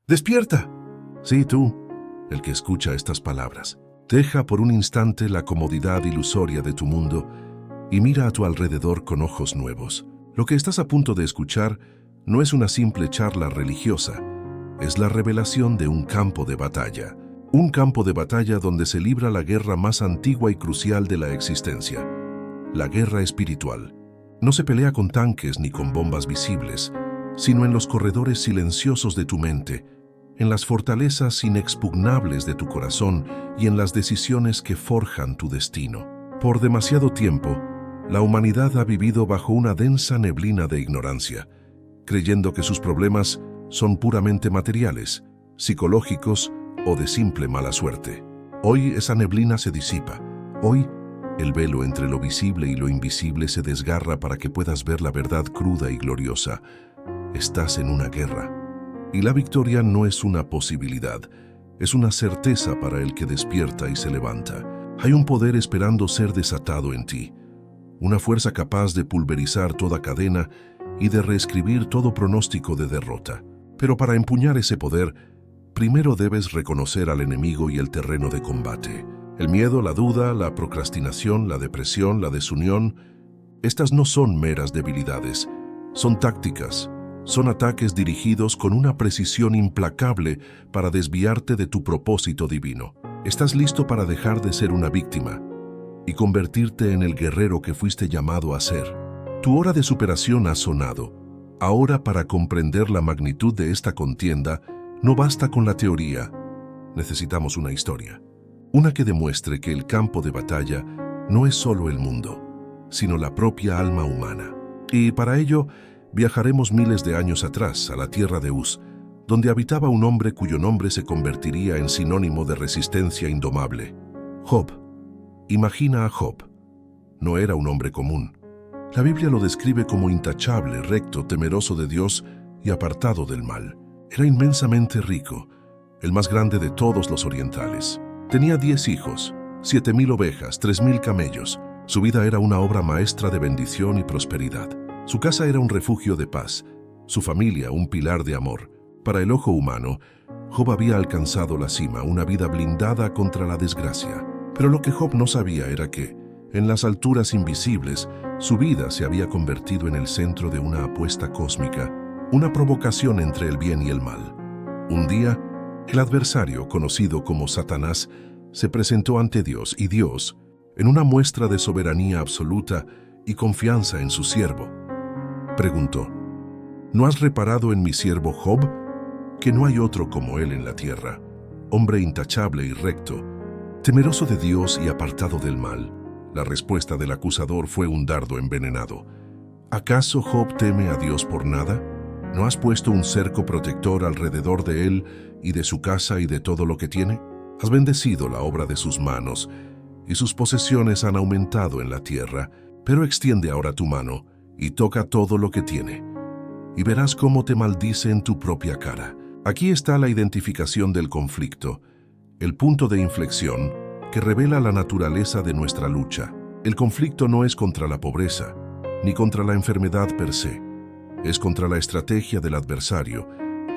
¡Despierta! Sí, tú, el que escucha estas palabras. Deja por un instante la comodidad ilusoria de tu mundo y mira a tu alrededor con ojos nuevos. Lo que estás a punto de escuchar no es una simple charla religiosa, es la revelación de un campo de batalla. Un campo de batalla donde se libra la guerra más antigua y crucial de la existencia, la guerra espiritual. No se pelea con tanques ni con bombas visibles, sino en los corredores silenciosos de tu mente, en las fortalezas inexpugnables de tu corazón y en las decisiones que forjan tu destino. Por demasiado tiempo, la humanidad ha vivido bajo una densa neblina de ignorancia, creyendo que sus problemas son puramente materiales, psicológicos o de simple mala suerte. Hoy esa neblina se disipa. Hoy, el velo entre lo visible y lo invisible se desgarra para que puedas ver la verdad cruda y gloriosa. Estás en una guerra. Y la victoria no es una posibilidad, es una certeza para el que despierta y se levanta. Hay un poder esperando ser desatado en ti, una fuerza capaz de pulverizar toda cadena y de reescribir todo pronóstico de derrota. Pero para empuñar ese poder, primero debes reconocer al enemigo y el terreno de combate. El miedo, la duda, la procrastinación, la depresión, la desunión, estas no son meras debilidades, son tácticas. Son ataques dirigidos con una precisión implacable para desviarte de tu propósito divino. Estás listo para dejar de ser una víctima y convertirte en el guerrero que fuiste llamado a ser. Tu hora de superación ha sonado. Ahora, para comprender la magnitud de esta contienda, no basta con la teoría. Necesitamos una historia. Una que demuestre que el campo de batalla no es solo el mundo, sino la propia alma humana. Y para ello, viajaremos miles de años atrás, a la tierra de Uz, donde habitaba un hombre cuyo nombre se convertiría en sinónimo de resistencia indomable. Job. Imagina a Job. No era un hombre común. La Biblia lo describe como intachable, recto, temeroso de Dios y apartado del mal. Era inmensamente rico, el más grande de todos los orientales. Tenía 10 hijos, 7,000 ovejas, 3,000 camellos. Su vida era una obra maestra de bendición y prosperidad. Su casa era un refugio de paz, su familia un pilar de amor. Para el ojo humano, Job había alcanzado la cima, una vida blindada contra la desgracia. Pero lo que Job no sabía era que, en las alturas invisibles, su vida se había convertido en el centro de una apuesta cósmica, una provocación entre el bien y el mal. Un día, el adversario, conocido como Satanás, se presentó ante Dios y Dios, en una muestra de soberanía absoluta y confianza en su siervo, preguntó: ¿No has reparado en mi siervo Job, que no hay otro como él en la tierra, hombre intachable y recto, temeroso de Dios y apartado del mal? La respuesta del acusador fue un dardo envenenado. ¿Acaso Job teme a Dios por nada? ¿No has puesto un cerco protector alrededor de él y de su casa y de todo lo que tiene? Has bendecido la obra de sus manos, y sus posesiones han aumentado en la tierra, pero extiende ahora tu mano y toca todo lo que tiene, y verás cómo te maldice en tu propia cara. Aquí está la identificación del conflicto, el punto de inflexión que revela la naturaleza de nuestra lucha. El conflicto no es contra la pobreza, ni contra la enfermedad per se. Es contra la estrategia del adversario,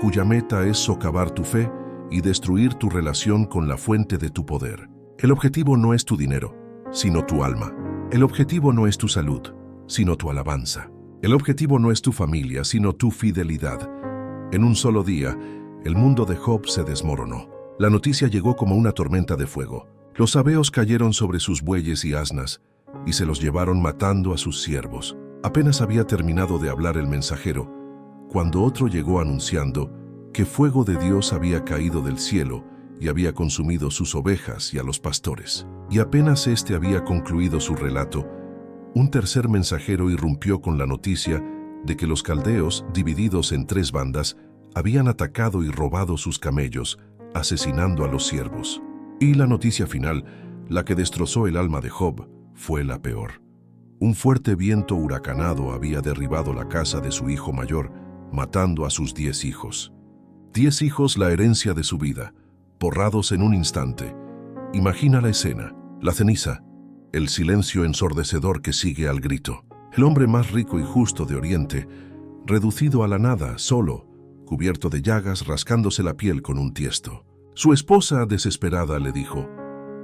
cuya meta es socavar tu fe y destruir tu relación con la fuente de tu poder. El objetivo no es tu dinero, sino tu alma. El objetivo no es tu salud, sino tu alabanza. El objetivo no es tu familia, sino tu fidelidad. En un solo día, el mundo de Job se desmoronó. La noticia llegó como una tormenta de fuego. Los sabeos cayeron sobre sus bueyes y asnas, y se los llevaron matando a sus siervos. Apenas había terminado de hablar el mensajero, cuando otro llegó anunciando que fuego de Dios había caído del cielo y había consumido sus ovejas y a los pastores. Y apenas éste había concluido su relato, un tercer mensajero irrumpió con la noticia de que los caldeos, divididos en 3 bandas, habían atacado y robado sus camellos, asesinando a los siervos. Y la noticia final, la que destrozó el alma de Job, fue la peor. Un fuerte viento huracanado había derribado la casa de su hijo mayor, matando a sus 10 hijos. 10 hijos, la herencia de su vida, borrados en un instante. Imagina la escena, la ceniza, el silencio ensordecedor que sigue al grito. El hombre más rico y justo de Oriente, reducido a la nada, solo, cubierto de llagas, rascándose la piel con un tiesto. Su esposa, desesperada, le dijo: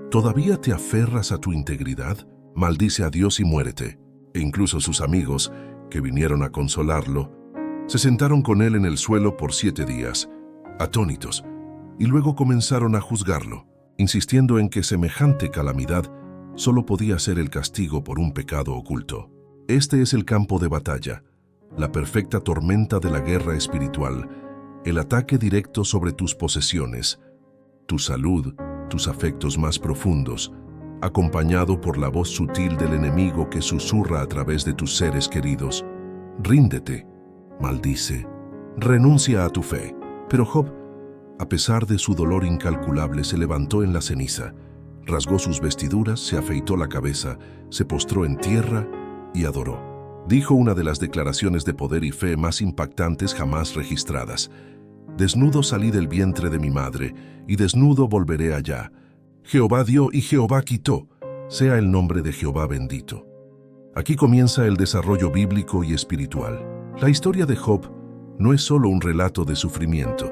¿Todavía te aferras a tu integridad? Maldice a Dios y muérete. E incluso sus amigos, que vinieron a consolarlo, se sentaron con él en el suelo por 7 días, atónitos, y luego comenzaron a juzgarlo, insistiendo en que semejante calamidad solo podía ser el castigo por un pecado oculto. Este es el campo de batalla, la perfecta tormenta de la guerra espiritual, el ataque directo sobre tus posesiones, tu salud, tus afectos más profundos, acompañado por la voz sutil del enemigo que susurra a través de tus seres queridos. Ríndete, maldice, renuncia a tu fe. Pero Job, a pesar de su dolor incalculable, se levantó en la ceniza, rasgó sus vestiduras, se afeitó la cabeza, se postró en tierra y adoró. Dijo una de las declaraciones de poder y fe más impactantes jamás registradas: «Desnudo salí del vientre de mi madre, y desnudo volveré allá. Jehová dio y Jehová quitó, sea el nombre de Jehová bendito». Aquí comienza el desarrollo bíblico y espiritual. La historia de Job no es solo un relato de sufrimiento,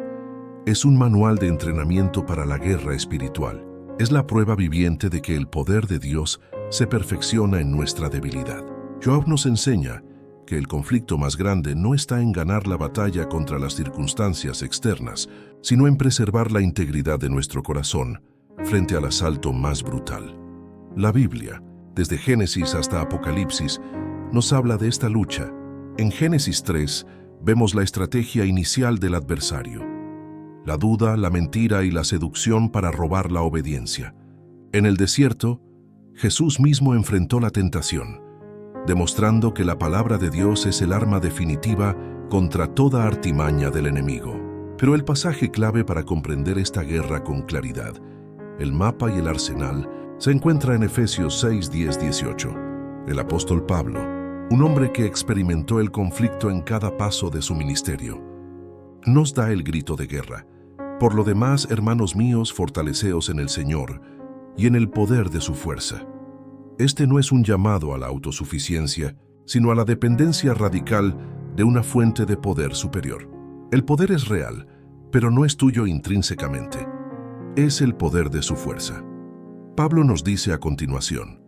es un manual de entrenamiento para la guerra espiritual. Es la prueba viviente de que el poder de Dios se perfecciona en nuestra debilidad. Job nos enseña que el conflicto más grande no está en ganar la batalla contra las circunstancias externas, sino en preservar la integridad de nuestro corazón frente al asalto más brutal. La Biblia, desde Génesis hasta Apocalipsis, nos habla de esta lucha. En Génesis 3 vemos la estrategia inicial del adversario: la duda, la mentira y la seducción para robar la obediencia. En el desierto, Jesús mismo enfrentó la tentación, demostrando que la palabra de Dios es el arma definitiva contra toda artimaña del enemigo. Pero el pasaje clave para comprender esta guerra con claridad, el mapa y el arsenal, se encuentra en Efesios 6, 10, 18. El apóstol Pablo, un hombre que experimentó el conflicto en cada paso de su ministerio, nos da el grito de guerra: «Por lo demás, hermanos míos, fortaleceos en el Señor y en el poder de su fuerza». Este no es un llamado a la autosuficiencia, sino a la dependencia radical de una fuente de poder superior. El poder es real, pero no es tuyo intrínsecamente. Es el poder de su fuerza. Pablo nos dice a continuación: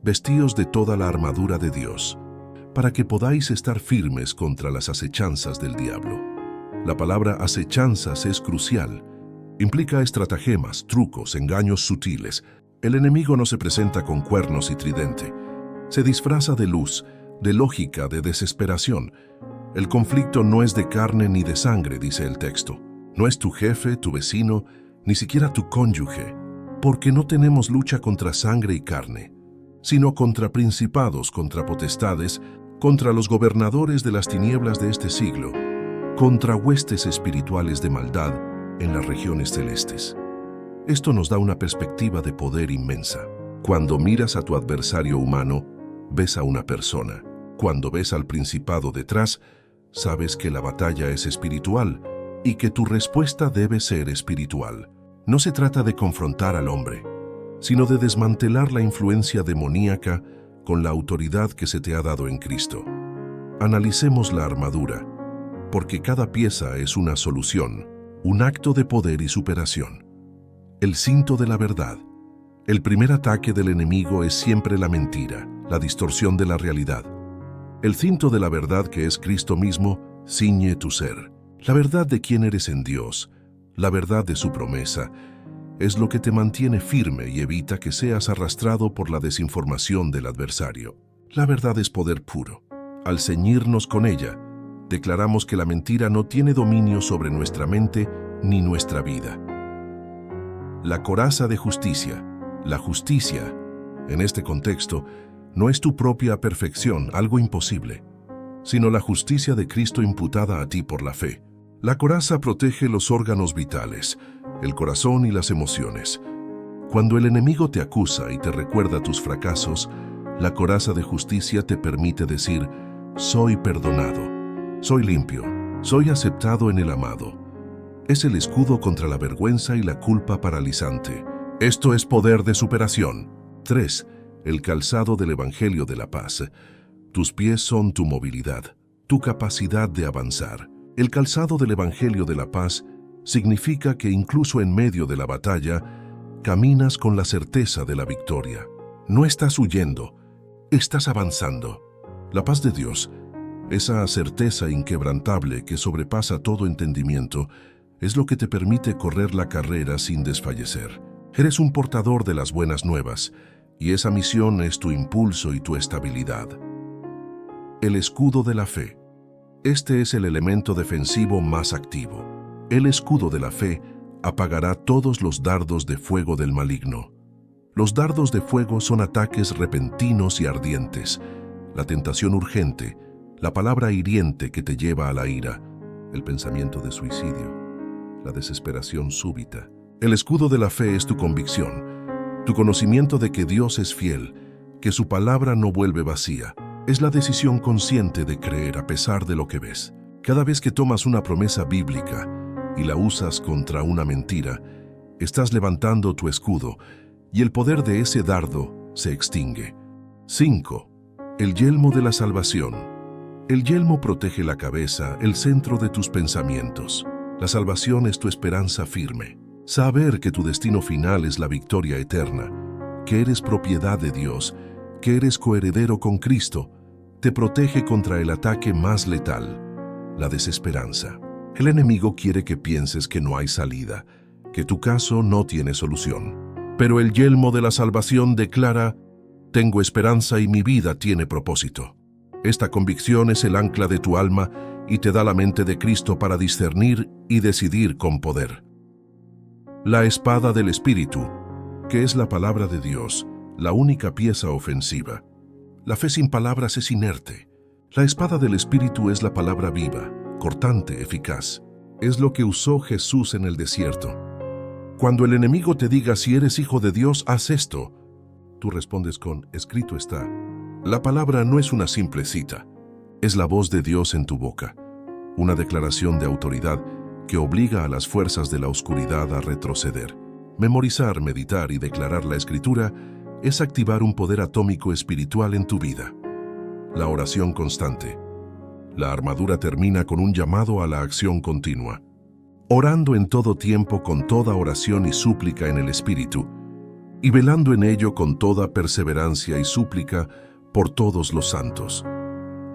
«Vestíos de toda la armadura de Dios, para que podáis estar firmes contra las acechanzas del diablo». La palabra acechanzas es crucial. Implica estratagemas, trucos, engaños sutiles. El enemigo no se presenta con cuernos y tridente. Se disfraza de luz, de lógica, de desesperación. El conflicto no es de carne ni de sangre, dice el texto. No es tu jefe, tu vecino, ni siquiera tu cónyuge. Porque no tenemos lucha contra sangre y carne, sino contra principados, contra potestades, contra los gobernadores de las tinieblas de este siglo, contra huestes espirituales de maldad en las regiones celestes. Esto nos da una perspectiva de poder inmensa. Cuando miras a tu adversario humano, ves a una persona. Cuando ves al principado detrás, sabes que la batalla es espiritual y que tu respuesta debe ser espiritual. No se trata de confrontar al hombre, sino de desmantelar la influencia demoníaca con la autoridad que se te ha dado en Cristo. Analicemos la armadura, porque cada pieza es una solución, un acto de poder y superación. El cinto de la verdad. El primer ataque del enemigo es siempre la mentira, la distorsión de la realidad. El cinto de la verdad, que es Cristo mismo, ciñe tu ser. La verdad de quién eres en Dios, la verdad de su promesa, es lo que te mantiene firme y evita que seas arrastrado por la desinformación del adversario. La verdad es poder puro. Al ceñirnos con ella, declaramos que la mentira no tiene dominio sobre nuestra mente ni nuestra vida. La coraza de justicia. La justicia, en este contexto, no es tu propia perfección, algo imposible, sino la justicia de Cristo imputada a ti por la fe. La coraza protege los órganos vitales, el corazón y las emociones. Cuando el enemigo te acusa y te recuerda tus fracasos, la coraza de justicia te permite decir: soy perdonado, soy limpio, soy aceptado en el amado. Es el escudo contra la vergüenza y la culpa paralizante. Esto es poder de superación. 3. El calzado del Evangelio de la Paz. Tus pies son tu movilidad, tu capacidad de avanzar. El calzado del Evangelio de la Paz significa que incluso en medio de la batalla, caminas con la certeza de la victoria. No estás huyendo, estás avanzando. La paz de Dios, esa certeza inquebrantable que sobrepasa todo entendimiento, es lo que te permite correr la carrera sin desfallecer. Eres un portador de las buenas nuevas, y esa misión es tu impulso y tu estabilidad. El escudo de la fe. Este es el elemento defensivo más activo. El escudo de la fe apagará todos los dardos de fuego del maligno. Los dardos de fuego son ataques repentinos y ardientes, la tentación urgente, la palabra hiriente que te lleva a la ira, el pensamiento de suicidio, la desesperación súbita. El escudo de la fe es tu convicción, tu conocimiento de que Dios es fiel, que su palabra no vuelve vacía. Es la decisión consciente de creer a pesar de lo que ves. Cada vez que tomas una promesa bíblica y la usas contra una mentira, estás levantando tu escudo y el poder de ese dardo se extingue. 5. El yelmo de la salvación. El yelmo protege la cabeza, el centro de tus pensamientos. La salvación es tu esperanza firme. Saber que tu destino final es la victoria eterna, que eres propiedad de Dios, que eres coheredero con Cristo, te protege contra el ataque más letal, la desesperanza. El enemigo quiere que pienses que no hay salida, que tu caso no tiene solución. Pero el yelmo de la salvación declara: tengo esperanza y mi vida tiene propósito. Esta convicción es el ancla de tu alma y te da la mente de Cristo para discernir y decidir con poder. La espada del Espíritu, que es la palabra de Dios, la única pieza ofensiva. La fe sin palabras es inerte. La espada del Espíritu es la palabra viva, cortante, eficaz. Es lo que usó Jesús en el desierto. Cuando el enemigo te diga: si eres hijo de Dios, haz esto, tú respondes con: escrito está. La palabra no es una simple cita, es la voz de Dios en tu boca, una declaración de autoridad que obliga a las fuerzas de la oscuridad a retroceder. Memorizar, meditar y declarar la Escritura es activar un poder atómico espiritual en tu vida. La oración constante. La armadura termina con un llamado a la acción continua. Orando en todo tiempo con toda oración y súplica en el Espíritu, y velando en ello con toda perseverancia y súplica por todos los santos.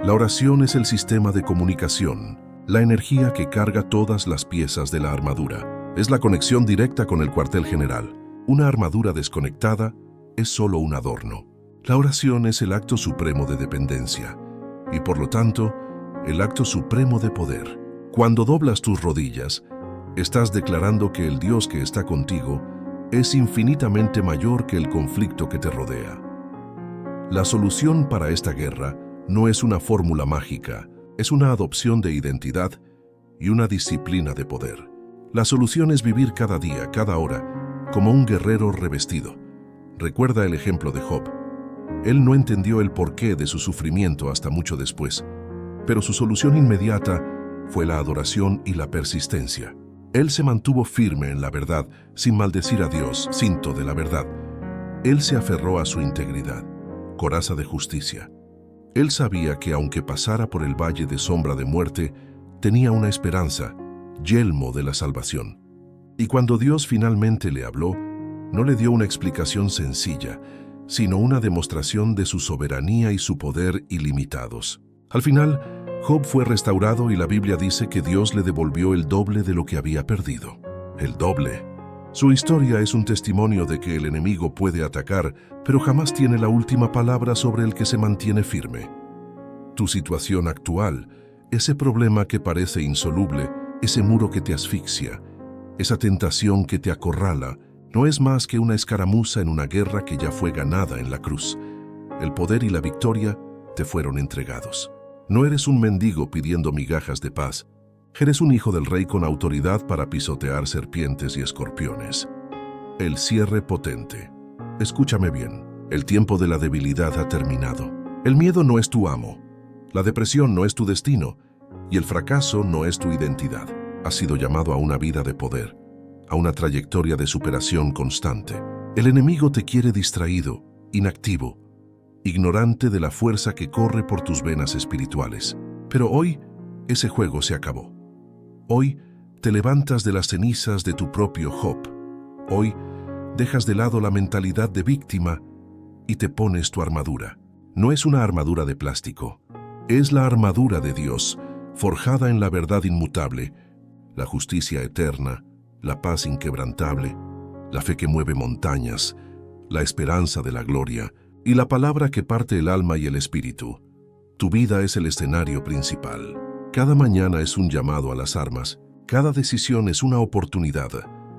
La oración es el sistema de comunicación, la energía que carga todas las piezas de la armadura. Es la conexión directa con el cuartel general. Una armadura desconectada es solo un adorno. La oración es el acto supremo de dependencia y, por lo tanto, el acto supremo de poder. Cuando doblas tus rodillas, estás declarando que el Dios que está contigo es infinitamente mayor que el conflicto que te rodea. La solución para esta guerra no es una fórmula mágica, es una adopción de identidad y una disciplina de poder. La solución es vivir cada día, cada hora, como un guerrero revestido. Recuerda el ejemplo de Job. Él no entendió el porqué de su sufrimiento hasta mucho después, pero su solución inmediata fue la adoración y la persistencia. Él se mantuvo firme en la verdad, sin maldecir a Dios, cinto de la verdad. Él se aferró a su integridad, coraza de justicia. Él sabía que aunque pasara por el valle de sombra de muerte, tenía una esperanza, yelmo de la salvación. Y cuando Dios finalmente le habló, no le dio una explicación sencilla, sino una demostración de su soberanía y su poder ilimitados. Al final, Job fue restaurado y la Biblia dice que Dios le devolvió el doble de lo que había perdido. El doble. Su historia es un testimonio de que el enemigo puede atacar, pero jamás tiene la última palabra sobre el que se mantiene firme. Tu situación actual, ese problema que parece insoluble, ese muro que te asfixia, esa tentación que te acorrala, no es más que una escaramuza en una guerra que ya fue ganada en la cruz. El poder y la victoria te fueron entregados. No eres un mendigo pidiendo migajas de paz. Eres un hijo del Rey con autoridad para pisotear serpientes y escorpiones. El cierre potente. Escúchame bien. El tiempo de la debilidad ha terminado. El miedo no es tu amo. La depresión no es tu destino. Y el fracaso no es tu identidad. Has sido llamado a una vida de poder, a una trayectoria de superación constante. El enemigo te quiere distraído, inactivo, ignorante de la fuerza que corre por tus venas espirituales. Pero hoy, ese juego se acabó. Hoy te levantas de las cenizas de tu propio Job. Hoy dejas de lado la mentalidad de víctima y te pones tu armadura. No es una armadura de plástico, es la armadura de Dios, forjada en la verdad inmutable, la justicia eterna, la paz inquebrantable, la fe que mueve montañas, la esperanza de la gloria y la palabra que parte el alma y el espíritu. Tu vida es el escenario principal. Cada mañana es un llamado a las armas. Cada decisión es una oportunidad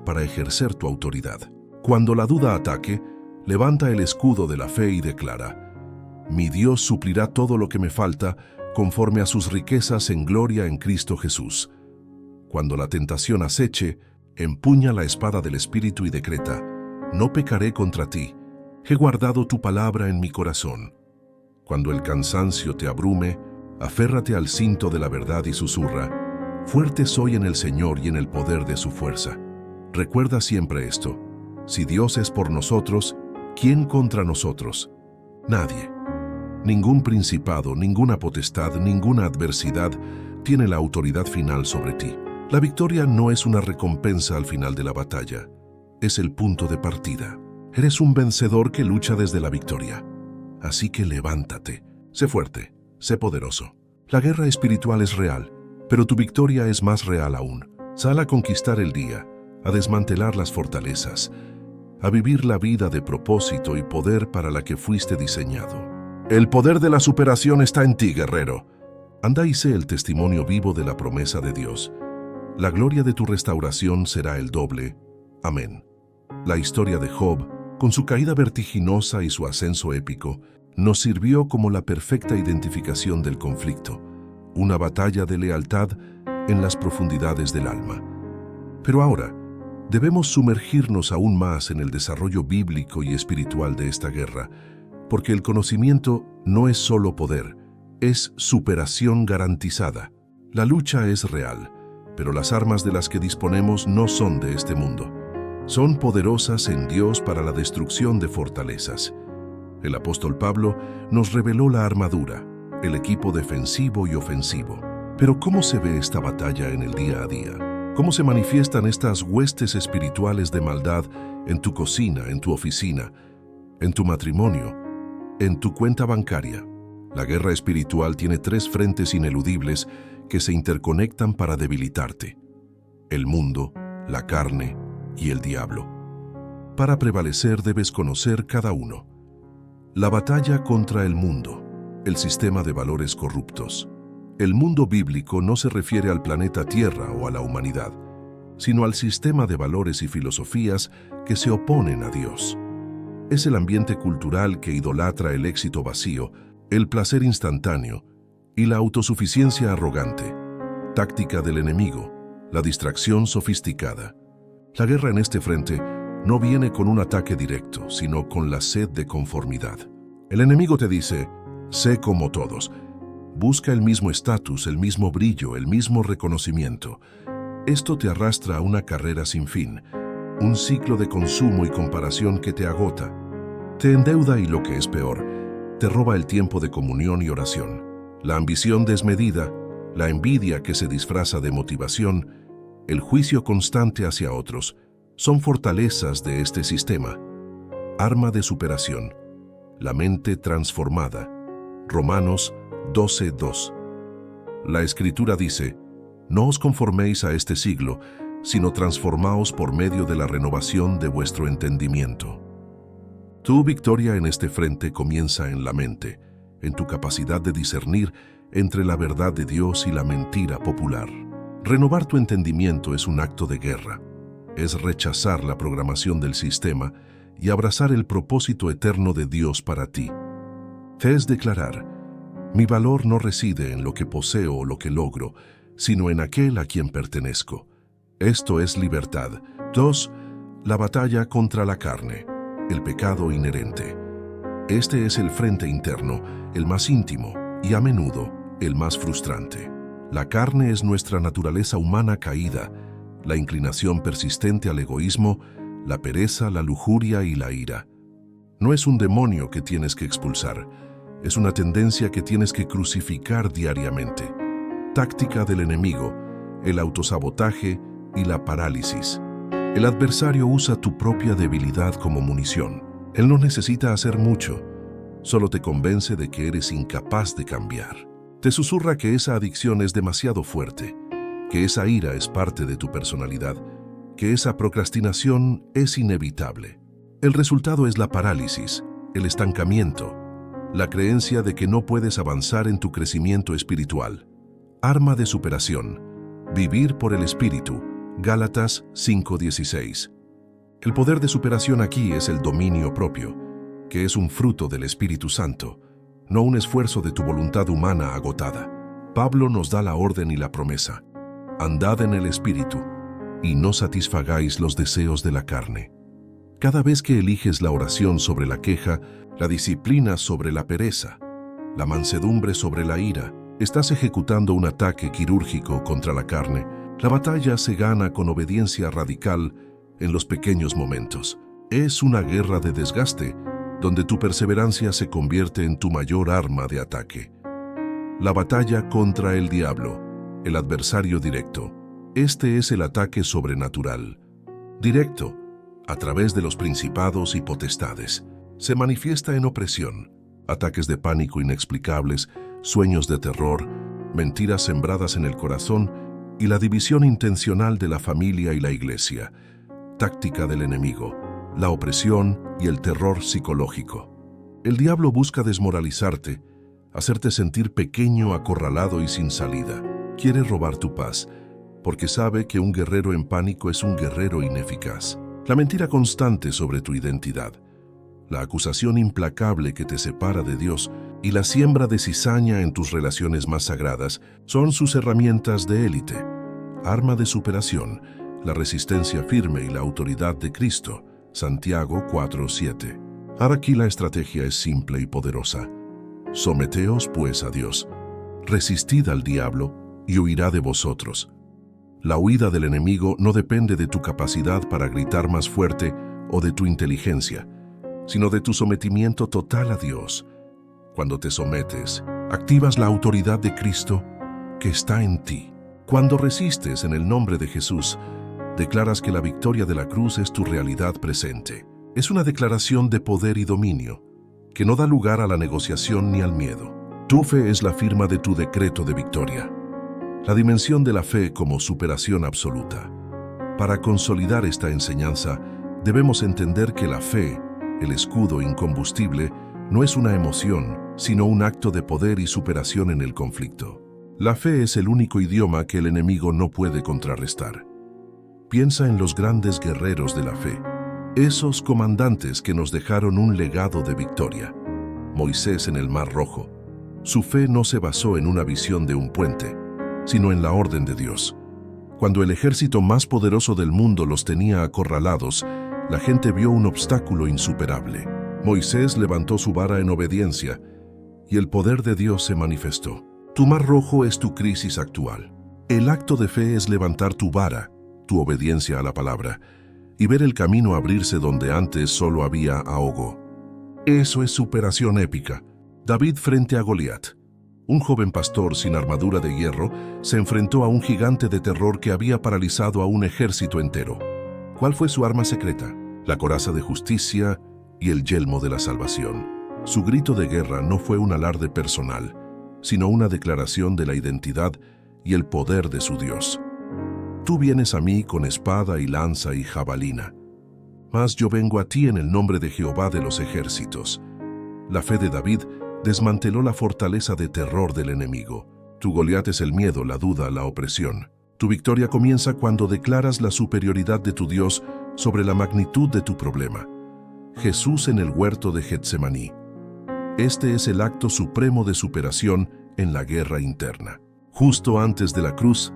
para ejercer tu autoridad. Cuando la duda ataque, levanta el escudo de la fe y declara: mi Dios suplirá todo lo que me falta conforme a sus riquezas en gloria en Cristo Jesús. Cuando la tentación aceche, empuña la espada del Espíritu y decreta: no pecaré contra ti, he guardado tu palabra en mi corazón. Cuando el cansancio te abrume, aférrate al cinto de la verdad y susurra: fuerte soy en el Señor y en el poder de su fuerza. Recuerda siempre esto: si Dios es por nosotros, ¿quién contra nosotros? Nadie. Ningún principado, ninguna potestad, ninguna adversidad tiene la autoridad final sobre ti. La victoria no es una recompensa al final de la batalla, es el punto de partida. Eres un vencedor que lucha desde la victoria. Así que levántate, sé fuerte, sé poderoso. La guerra espiritual es real, pero tu victoria es más real aún. Sal a conquistar el día, a desmantelar las fortalezas, a vivir la vida de propósito y poder para la que fuiste diseñado. El poder de la superación está en ti, guerrero. Anda y sé el testimonio vivo de la promesa de Dios. La gloria de tu restauración será el doble. Amén. La historia de Job, con su caída vertiginosa y su ascenso épico, nos sirvió como la perfecta identificación del conflicto, una batalla de lealtad en las profundidades del alma. Pero ahora, debemos sumergirnos aún más en el desarrollo bíblico y espiritual de esta guerra, porque el conocimiento no es solo poder, es superación garantizada. La lucha es real, pero las armas de las que disponemos no son de este mundo. Son poderosas en Dios para la destrucción de fortalezas. El apóstol Pablo nos reveló la armadura, el equipo defensivo y ofensivo. Pero ¿cómo se ve esta batalla en el día a día? ¿Cómo se manifiestan estas huestes espirituales de maldad en tu cocina, en tu oficina, en tu matrimonio, en tu cuenta bancaria? La guerra espiritual tiene 3 frentes ineludibles que se interconectan para debilitarte: el mundo, la carne y el diablo. Para prevalecer debes conocer cada uno. La batalla contra el mundo, el sistema de valores corruptos. El mundo bíblico no se refiere al planeta Tierra o a la humanidad, sino al sistema de valores y filosofías que se oponen a Dios. Es el ambiente cultural que idolatra el éxito vacío, el placer instantáneo y la autosuficiencia arrogante. Táctica del enemigo, la distracción sofisticada. La guerra en este frente no viene con un ataque directo, sino con la sed de conformidad. El enemigo te dice: sé como todos. Busca el mismo estatus, el mismo brillo, el mismo reconocimiento. Esto te arrastra a una carrera sin fin, un ciclo de consumo y comparación que te agota. Te endeuda y, lo que es peor, te roba el tiempo de comunión y oración. La ambición desmedida, la envidia que se disfraza de motivación, el juicio constante hacia otros, son fortalezas de este sistema. Arma de superación. La mente transformada. Romanos 12:2. La Escritura dice: no os conforméis a este siglo, sino transformaos por medio de la renovación de vuestro entendimiento. Tu victoria en este frente comienza en la mente, en tu capacidad de discernir entre la verdad de Dios y la mentira popular. Renovar tu entendimiento es un acto de guerra. Es rechazar la programación del sistema y abrazar el propósito eterno de Dios para ti. Es declarar: mi valor no reside en lo que poseo o lo que logro, sino en aquel a quien pertenezco. Esto es libertad. 2. La batalla contra la carne, el pecado inherente. Este es el frente interno, el más íntimo y a menudo el más frustrante. La carne es nuestra naturaleza humana caída, la inclinación persistente al egoísmo, la pereza, la lujuria y la ira. No es un demonio que tienes que expulsar, es una tendencia que tienes que crucificar diariamente. Táctica del enemigo: el autosabotaje y la parálisis. El adversario usa tu propia debilidad como munición. Él no necesita hacer mucho, solo te convence de que eres incapaz de cambiar. Te susurra que esa adicción es demasiado fuerte, que esa ira es parte de tu personalidad, que esa procrastinación es inevitable. El resultado es la parálisis, el estancamiento, la creencia de que no puedes avanzar en tu crecimiento espiritual. Arma de superación. Vivir por el Espíritu. Gálatas 5:16. El poder de superación aquí es el dominio propio, que es un fruto del Espíritu Santo, no un esfuerzo de tu voluntad humana agotada. Pablo nos da la orden y la promesa: andad en el Espíritu, y no satisfagáis los deseos de la carne. Cada vez que eliges la oración sobre la queja, la disciplina sobre la pereza, la mansedumbre sobre la ira, estás ejecutando un ataque quirúrgico contra la carne. La batalla se gana con obediencia radical en los pequeños momentos. Es una guerra de desgaste, donde tu perseverancia se convierte en tu mayor arma de ataque. La batalla contra el diablo, el adversario directo. Este es el ataque sobrenatural. Directo, a través de los principados y potestades. Se manifiesta en opresión, ataques de pánico inexplicables, sueños de terror, mentiras sembradas en el corazón y la división intencional de la familia y la iglesia. Táctica del enemigo, la opresión y el terror psicológico. El diablo busca desmoralizarte, hacerte sentir pequeño, acorralado y sin salida. Quiere robar tu paz, porque sabe que un guerrero en pánico es un guerrero ineficaz. La mentira constante sobre tu identidad, la acusación implacable que te separa de Dios y la siembra de cizaña en tus relaciones más sagradas son sus herramientas de élite. Arma de superación, la resistencia firme y la autoridad de Cristo. Santiago 4:7. Aquí la estrategia es simple y poderosa. Someteos pues a Dios. Resistid al diablo y huirá de vosotros. La huida del enemigo no depende de tu capacidad para gritar más fuerte o de tu inteligencia, sino de tu sometimiento total a Dios. Cuando te sometes, activas la autoridad de Cristo que está en ti. Cuando resistes en el nombre de Jesús, declaras que la victoria de la cruz es tu realidad presente. Es una declaración de poder y dominio, que no da lugar a la negociación ni al miedo. Tu fe es la firma de tu decreto de victoria. La dimensión de la fe como superación absoluta. Para consolidar esta enseñanza, debemos entender que la fe, el escudo incombustible, no es una emoción, sino un acto de poder y superación en el conflicto. La fe es el único idioma que el enemigo no puede contrarrestar. Piensa en los grandes guerreros de la fe, esos comandantes que nos dejaron un legado de victoria. Moisés en el Mar Rojo. Su fe no se basó en una visión de un puente, sino en la orden de Dios. Cuando el ejército más poderoso del mundo los tenía acorralados, la gente vio un obstáculo insuperable. Moisés levantó su vara en obediencia, y el poder de Dios se manifestó. Tu Mar Rojo es tu crisis actual. El acto de fe es levantar tu vara, tu obediencia a la palabra, y ver el camino abrirse donde antes solo había ahogo. Eso es superación épica. David frente a Goliat. Un joven pastor sin armadura de hierro se enfrentó a un gigante de terror que había paralizado a un ejército entero. ¿Cuál fue su arma secreta? La coraza de justicia y el yelmo de la salvación. Su grito de guerra no fue un alarde personal, sino una declaración de la identidad y el poder de su Dios. Tú vienes a mí con espada y lanza y jabalina, mas yo vengo a ti en el nombre de Jehová de los ejércitos. La fe de David desmanteló la fortaleza de terror del enemigo. Tu Goliat es el miedo, la duda, la opresión. Tu victoria comienza cuando declaras la superioridad de tu Dios sobre la magnitud de tu problema. Jesús en el huerto de Getsemaní. Este es el acto supremo de superación en la guerra interna. Justo antes de la cruz,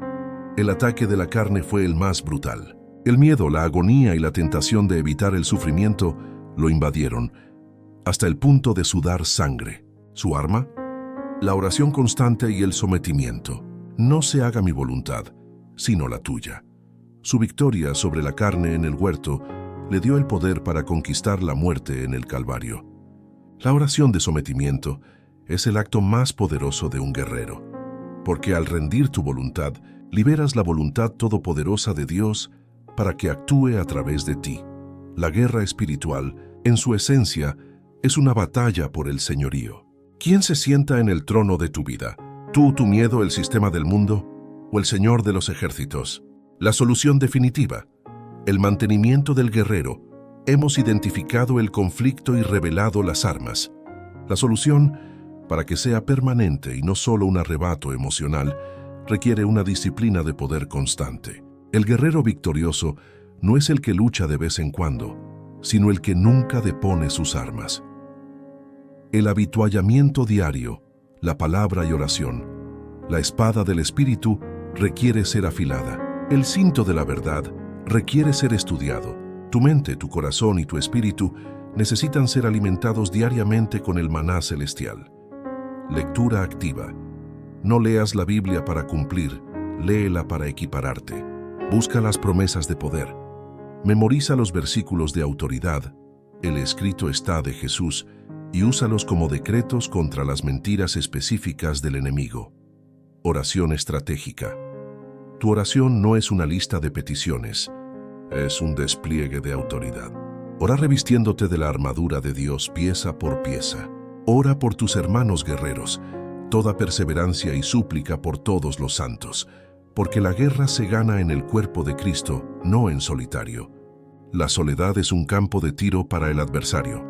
el ataque de la carne fue el más brutal. El miedo, la agonía y la tentación de evitar el sufrimiento lo invadieron, hasta el punto de sudar sangre. ¿Su arma? La oración constante y el sometimiento. No se haga mi voluntad, sino la tuya. Su victoria sobre la carne en el huerto le dio el poder para conquistar la muerte en el Calvario. La oración de sometimiento es el acto más poderoso de un guerrero, porque al rendir tu voluntad, liberas la voluntad todopoderosa de Dios para que actúe a través de ti. La guerra espiritual, en su esencia, es una batalla por el señorío. ¿Quién se sienta en el trono de tu vida? ¿Tú, tu miedo, el sistema del mundo o el Señor de los ejércitos? La solución definitiva, el mantenimiento del guerrero. Hemos identificado el conflicto y revelado las armas. La solución, para que sea permanente y no solo un arrebato emocional, requiere una disciplina de poder constante. El guerrero victorioso no es el que lucha de vez en cuando, sino el que nunca depone sus armas. El habituallamiento diario, la palabra y oración, la espada del Espíritu requiere ser afilada. El cinto de la verdad requiere ser estudiado. Tu mente, tu corazón y tu espíritu necesitan ser alimentados diariamente con el maná celestial. Lectura activa. No leas la Biblia para cumplir, léela para equipararte. Busca las promesas de poder. Memoriza los versículos de autoridad. El escrito está de Jesús y úsalos como decretos contra las mentiras específicas del enemigo. Oración estratégica. Tu oración no es una lista de peticiones, es un despliegue de autoridad. Ora revistiéndote de la armadura de Dios pieza por pieza. Ora por tus hermanos guerreros, toda perseverancia y súplica por todos los santos, porque la guerra se gana en el cuerpo de Cristo, no en solitario. La soledad es un campo de tiro para el adversario.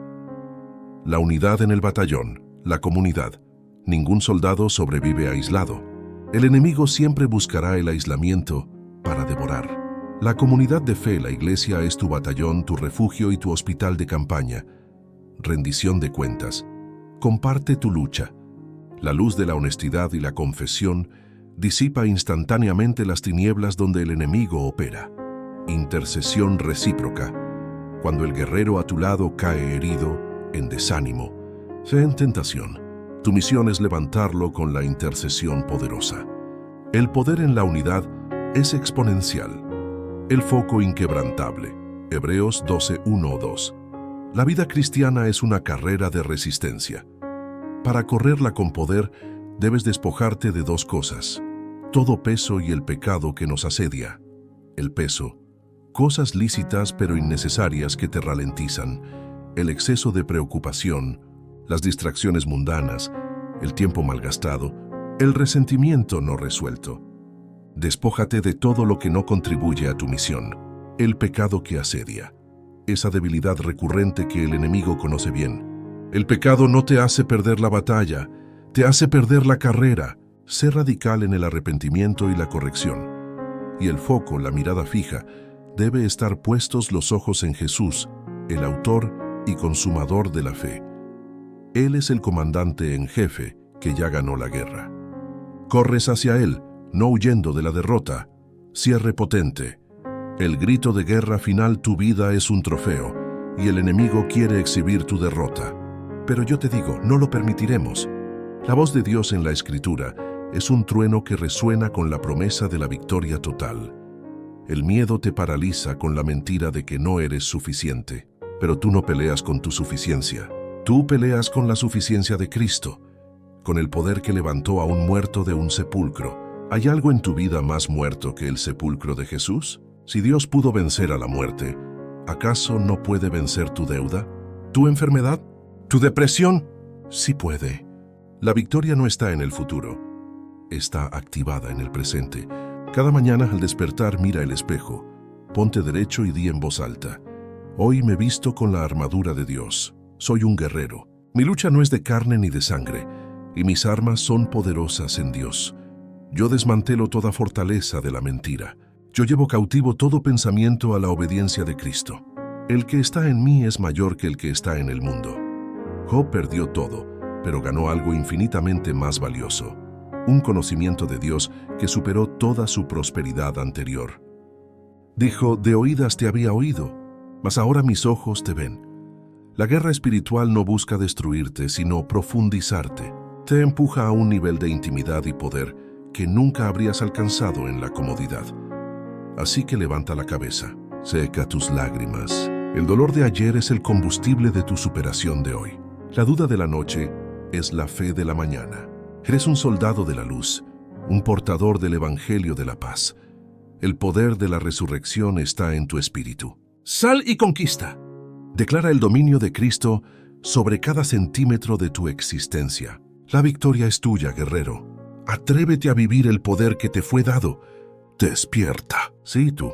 La unidad en el batallón, la comunidad. Ningún soldado sobrevive aislado. El enemigo siempre buscará el aislamiento para devorar. La comunidad de fe, la iglesia, es tu batallón, tu refugio y tu hospital de campaña. Rendición de cuentas. Comparte tu lucha. La luz de la honestidad y la confesión disipa instantáneamente las tinieblas donde el enemigo opera. Intercesión recíproca. Cuando el guerrero a tu lado cae herido, en desánimo, sea en tentación, tu misión es levantarlo con la intercesión poderosa. El poder en la unidad es exponencial. El foco inquebrantable. Hebreos 12:1-2. La vida cristiana es una carrera de resistencia. Para correrla con poder, debes despojarte de dos cosas: todo peso y el pecado que nos asedia. El peso, cosas lícitas pero innecesarias que te ralentizan, el exceso de preocupación, las distracciones mundanas, el tiempo malgastado, el resentimiento no resuelto. Despójate de todo lo que no contribuye a tu misión. El pecado que asedia, esa debilidad recurrente que el enemigo conoce bien. El pecado no te hace perder la batalla, te hace perder la carrera. Sé radical en el arrepentimiento y la corrección. Y el foco, la mirada fija, debe estar puestos los ojos en Jesús, el autor y consumador de la fe. Él es el comandante en jefe que ya ganó la guerra. Corres hacia Él, no huyendo de la derrota. Cierre potente. El grito de guerra final: tu vida es un trofeo, y el enemigo quiere exhibir tu derrota. Pero yo te digo, no lo permitiremos. La voz de Dios en la Escritura es un trueno que resuena con la promesa de la victoria total. El miedo te paraliza con la mentira de que no eres suficiente. Pero tú no peleas con tu suficiencia. Tú peleas con la suficiencia de Cristo, con el poder que levantó a un muerto de un sepulcro. ¿Hay algo en tu vida más muerto que el sepulcro de Jesús? Si Dios pudo vencer a la muerte, ¿acaso no puede vencer tu deuda? ¿Tu enfermedad? ¿Tu depresión? Sí puede. La victoria no está en el futuro, está activada en el presente. Cada mañana al despertar mira el espejo, ponte derecho y di en voz alta: hoy me visto con la armadura de Dios. Soy un guerrero. Mi lucha no es de carne ni de sangre, y mis armas son poderosas en Dios. Yo desmantelo toda fortaleza de la mentira. Yo llevo cautivo todo pensamiento a la obediencia de Cristo. El que está en mí es mayor que el que está en el mundo. Job perdió todo, pero ganó algo infinitamente más valioso: un conocimiento de Dios que superó toda su prosperidad anterior. Dijo: de oídas te había oído, mas ahora mis ojos te ven. La guerra espiritual no busca destruirte, sino profundizarte. Te empuja a un nivel de intimidad y poder que nunca habrías alcanzado en la comodidad. Así que levanta la cabeza, seca tus lágrimas. El dolor de ayer es el combustible de tu superación de hoy. La duda de la noche es la fe de la mañana. Eres un soldado de la luz, un portador del Evangelio de la paz. El poder de la resurrección está en tu espíritu. Sal y conquista. Declara el dominio de Cristo sobre cada centímetro de tu existencia. La victoria es tuya, guerrero. Atrévete a vivir el poder que te fue dado. Despierta. Sí, tú,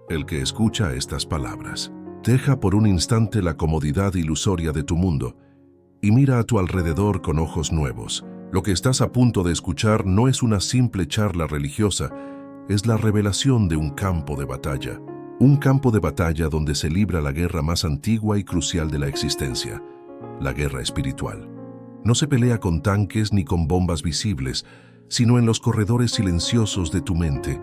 el que escucha estas palabras. Deja por un instante la comodidad ilusoria de tu mundo y mira a tu alrededor con ojos nuevos. Lo que estás a punto de escuchar no es una simple charla religiosa, es la revelación de un campo de batalla. Un campo de batalla donde se libra la guerra más antigua y crucial de la existencia, la guerra espiritual. No se pelea con tanques ni con bombas visibles, sino en los corredores silenciosos de tu mente,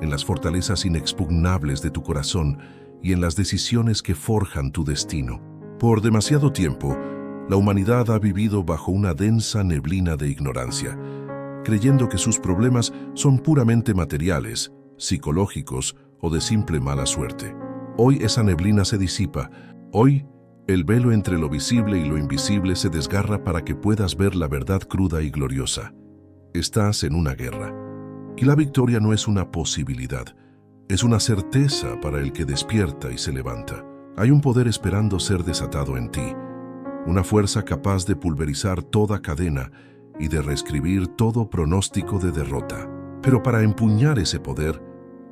en las fortalezas inexpugnables de tu corazón y en las decisiones que forjan tu destino. Por demasiado tiempo, la humanidad ha vivido bajo una densa neblina de ignorancia, creyendo que sus problemas son puramente materiales, psicológicos o de simple mala suerte. Hoy esa neblina se disipa. Hoy, el velo entre lo visible y lo invisible se desgarra para que puedas ver la verdad cruda y gloriosa. Estás en una guerra, y la victoria no es una posibilidad, es una certeza para el que despierta y se levanta. Hay un poder esperando ser desatado en ti, una fuerza capaz de pulverizar toda cadena y de reescribir todo pronóstico de derrota. Pero para empuñar ese poder,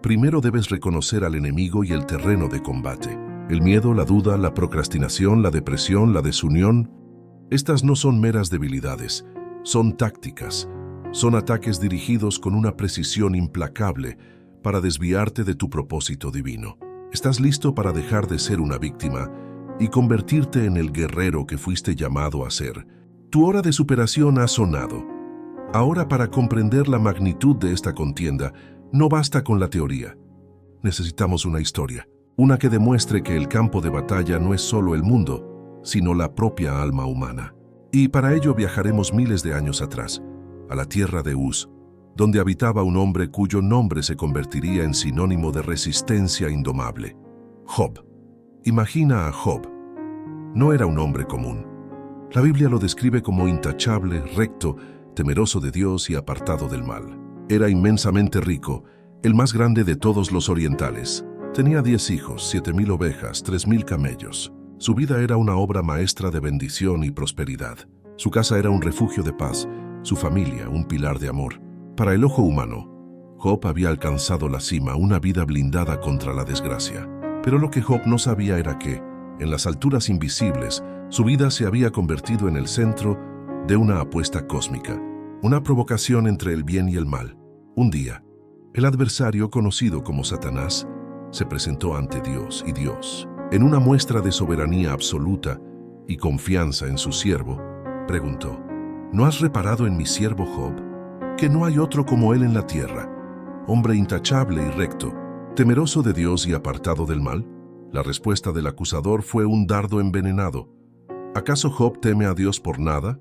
primero debes reconocer al enemigo y el terreno de combate. El miedo, la duda, la procrastinación, la depresión, la desunión, estas no son meras debilidades, son tácticas, son ataques dirigidos con una precisión implacable para desviarte de tu propósito divino. ¿Estás listo para dejar de ser una víctima y convertirte en el guerrero que fuiste llamado a ser? Tu hora de superación ha sonado. Ahora, para comprender la magnitud de esta contienda, no basta con la teoría. Necesitamos una historia, una que demuestre que el campo de batalla no es solo el mundo, sino la propia alma humana. Y para ello viajaremos miles de años atrás, a la tierra de Uz, donde habitaba un hombre cuyo nombre se convertiría en sinónimo de resistencia indomable: Job. Imagina a Job. No era un hombre común. La Biblia lo describe como intachable, recto, temeroso de Dios y apartado del mal. Era inmensamente rico, el más grande de todos los orientales. Tenía 10 hijos, 7,000 ovejas, 3,000 camellos. Su vida era una obra maestra de bendición y prosperidad. Su casa era un refugio de paz, su familia un pilar de amor. Para el ojo humano, Job había alcanzado la cima, una vida blindada contra la desgracia. Pero lo que Job no sabía era que, en las alturas invisibles, su vida se había convertido en el centro de una apuesta cósmica, una provocación entre el bien y el mal. Un día, el adversario, conocido como Satanás, se presentó ante Dios y Dios, en una muestra de soberanía absoluta y confianza en su siervo, preguntó: ¿No has reparado en mi siervo Job, que no hay otro como él en la tierra, hombre intachable y recto, temeroso de Dios y apartado del mal? La respuesta del acusador fue un dardo envenenado. ¿Acaso Job teme a Dios por nada?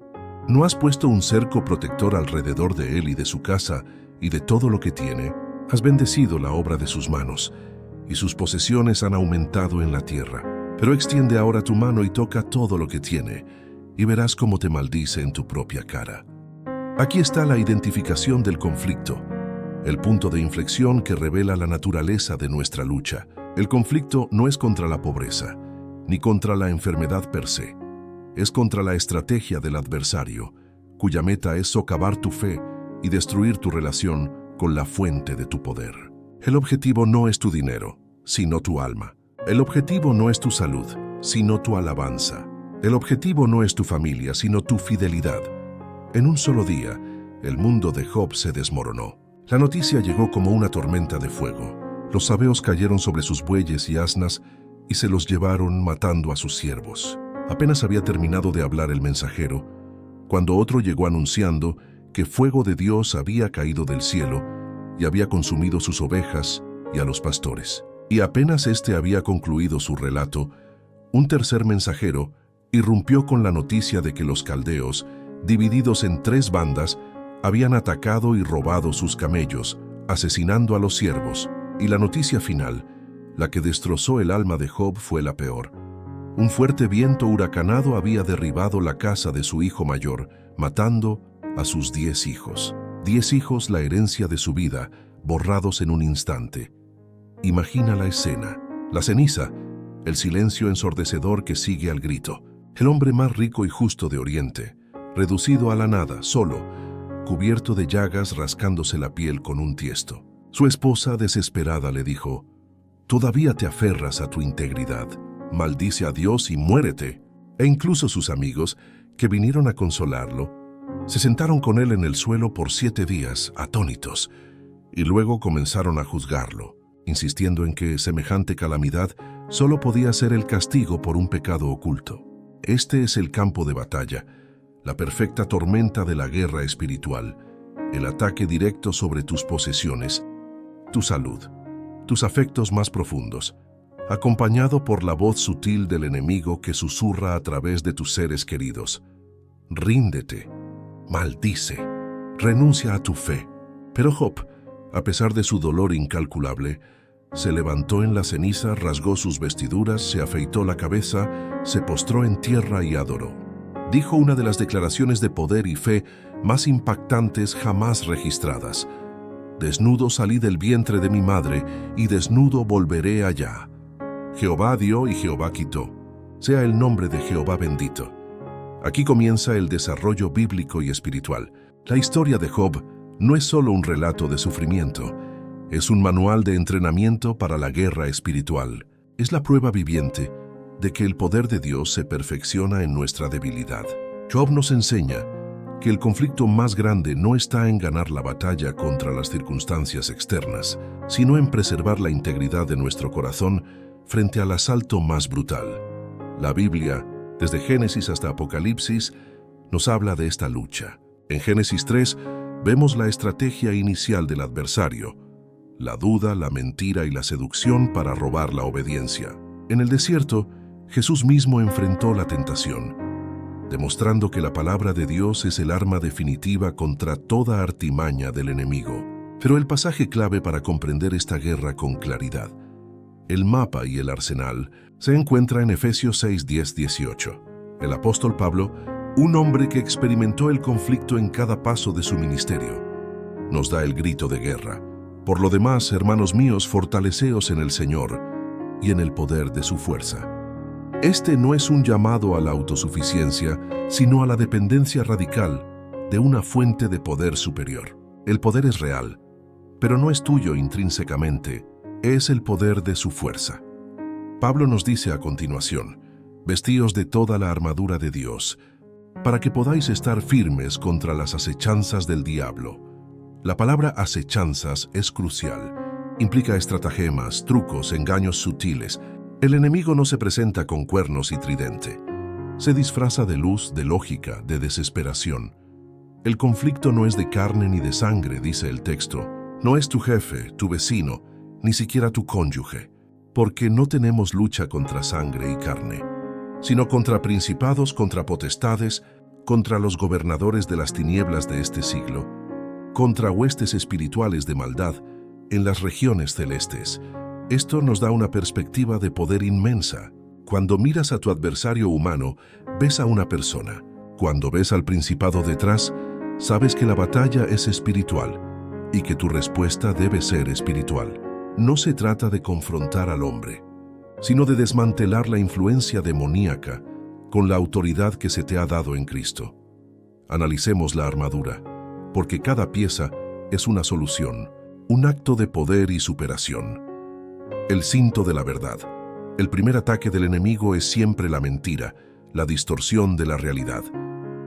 ¿No has puesto un cerco protector alrededor de él y de su casa y de todo lo que tiene? Has bendecido la obra de sus manos, y sus posesiones han aumentado en la tierra. Pero extiende ahora tu mano y toca todo lo que tiene, y verás cómo te maldice en tu propia cara. Aquí está la identificación del conflicto, el punto de inflexión que revela la naturaleza de nuestra lucha. El conflicto no es contra la pobreza, ni contra la enfermedad per se. Es contra la estrategia del adversario, cuya meta es socavar tu fe y destruir tu relación con la fuente de tu poder. El objetivo no es tu dinero, sino tu alma. El objetivo no es tu salud, sino tu alabanza. El objetivo no es tu familia, sino tu fidelidad. En un solo día, el mundo de Job se desmoronó. La noticia llegó como una tormenta de fuego. Los sabeos cayeron sobre sus bueyes y asnas y se los llevaron, matando a sus siervos. Apenas había terminado de hablar el mensajero, cuando otro llegó anunciando que fuego de Dios había caído del cielo y había consumido sus ovejas y a los pastores. Y apenas éste había concluido su relato, un tercer mensajero irrumpió con la noticia de que los caldeos, divididos en 3 bandas, habían atacado y robado sus camellos, asesinando a los siervos. Y la noticia final, la que destrozó el alma de Job, fue la peor. Un fuerte viento huracanado había derribado la casa de su hijo mayor, matando a sus 10 hijos. 10 hijos, la herencia de su vida, borrados en un instante. Imagina la escena, la ceniza, el silencio ensordecedor que sigue al grito. El hombre más rico y justo de Oriente, reducido a la nada, solo, cubierto de llagas, rascándose la piel con un tiesto. Su esposa, desesperada, le dijo: «Todavía te aferras a tu integridad. Maldice a Dios y muérete». E incluso sus amigos, que vinieron a consolarlo, se sentaron con él en el suelo por 7 días, atónitos, y luego comenzaron a juzgarlo, insistiendo en que semejante calamidad solo podía ser el castigo por un pecado oculto. Este es el campo de batalla, la perfecta tormenta de la guerra espiritual, el ataque directo sobre tus posesiones, tu salud, tus afectos más profundos, acompañado por la voz sutil del enemigo que susurra a través de tus seres queridos. Ríndete, maldice, renuncia a tu fe. Pero Job, a pesar de su dolor incalculable, se levantó en la ceniza, rasgó sus vestiduras, se afeitó la cabeza, se postró en tierra y adoró. Dijo una de las declaraciones de poder y fe más impactantes jamás registradas: «Desnudo salí del vientre de mi madre, y desnudo volveré allá. Jehová dio y Jehová quitó. Sea el nombre de Jehová bendito». Aquí comienza el desarrollo bíblico y espiritual. La historia de Job no es solo un relato de sufrimiento, es un manual de entrenamiento para la guerra espiritual. Es la prueba viviente de que el poder de Dios se perfecciona en nuestra debilidad. Job nos enseña que el conflicto más grande no está en ganar la batalla contra las circunstancias externas, sino en preservar la integridad de nuestro corazón frente al asalto más brutal. La Biblia, desde Génesis hasta Apocalipsis, nos habla de esta lucha. En Génesis 3 vemos la estrategia inicial del adversario: la duda, la mentira y la seducción para robar la obediencia. En el desierto, Jesús mismo enfrentó la tentación, demostrando que la palabra de Dios es el arma definitiva contra toda artimaña del enemigo. Pero el pasaje clave para comprender esta guerra con claridad, el mapa y el arsenal, se encuentra en Efesios 6, 10, 18. El apóstol Pablo, un hombre que experimentó el conflicto en cada paso de su ministerio, nos da el grito de guerra: «Por lo demás, hermanos míos, fortaleceos en el Señor y en el poder de su fuerza». Este no es un llamado a la autosuficiencia, sino a la dependencia radical de una fuente de poder superior. El poder es real, pero no es tuyo intrínsecamente, es el poder de su fuerza. Pablo nos dice a continuación: «Vestíos de toda la armadura de Dios, para que podáis estar firmes contra las acechanzas del diablo». La palabra acechanzas es crucial. Implica estratagemas, trucos, engaños sutiles. El enemigo no se presenta con cuernos y tridente. Se disfraza de luz, de lógica, de desesperación. El conflicto no es de carne ni de sangre, dice el texto. No es tu jefe, tu vecino, ni siquiera tu cónyuge, porque no tenemos lucha contra sangre y carne, sino contra principados, contra potestades, contra los gobernadores de las tinieblas de este siglo, contra huestes espirituales de maldad en las regiones celestes. Esto nos da una perspectiva de poder inmensa. Cuando miras a tu adversario humano, ves a una persona. Cuando ves al principado detrás, sabes que la batalla es espiritual y que tu respuesta debe ser espiritual. No se trata de confrontar al hombre, sino de desmantelar la influencia demoníaca con la autoridad que se te ha dado en Cristo. Analicemos la armadura, porque cada pieza es una solución, un acto de poder y superación. El cinto de la verdad. El primer ataque del enemigo es siempre la mentira, la distorsión de la realidad.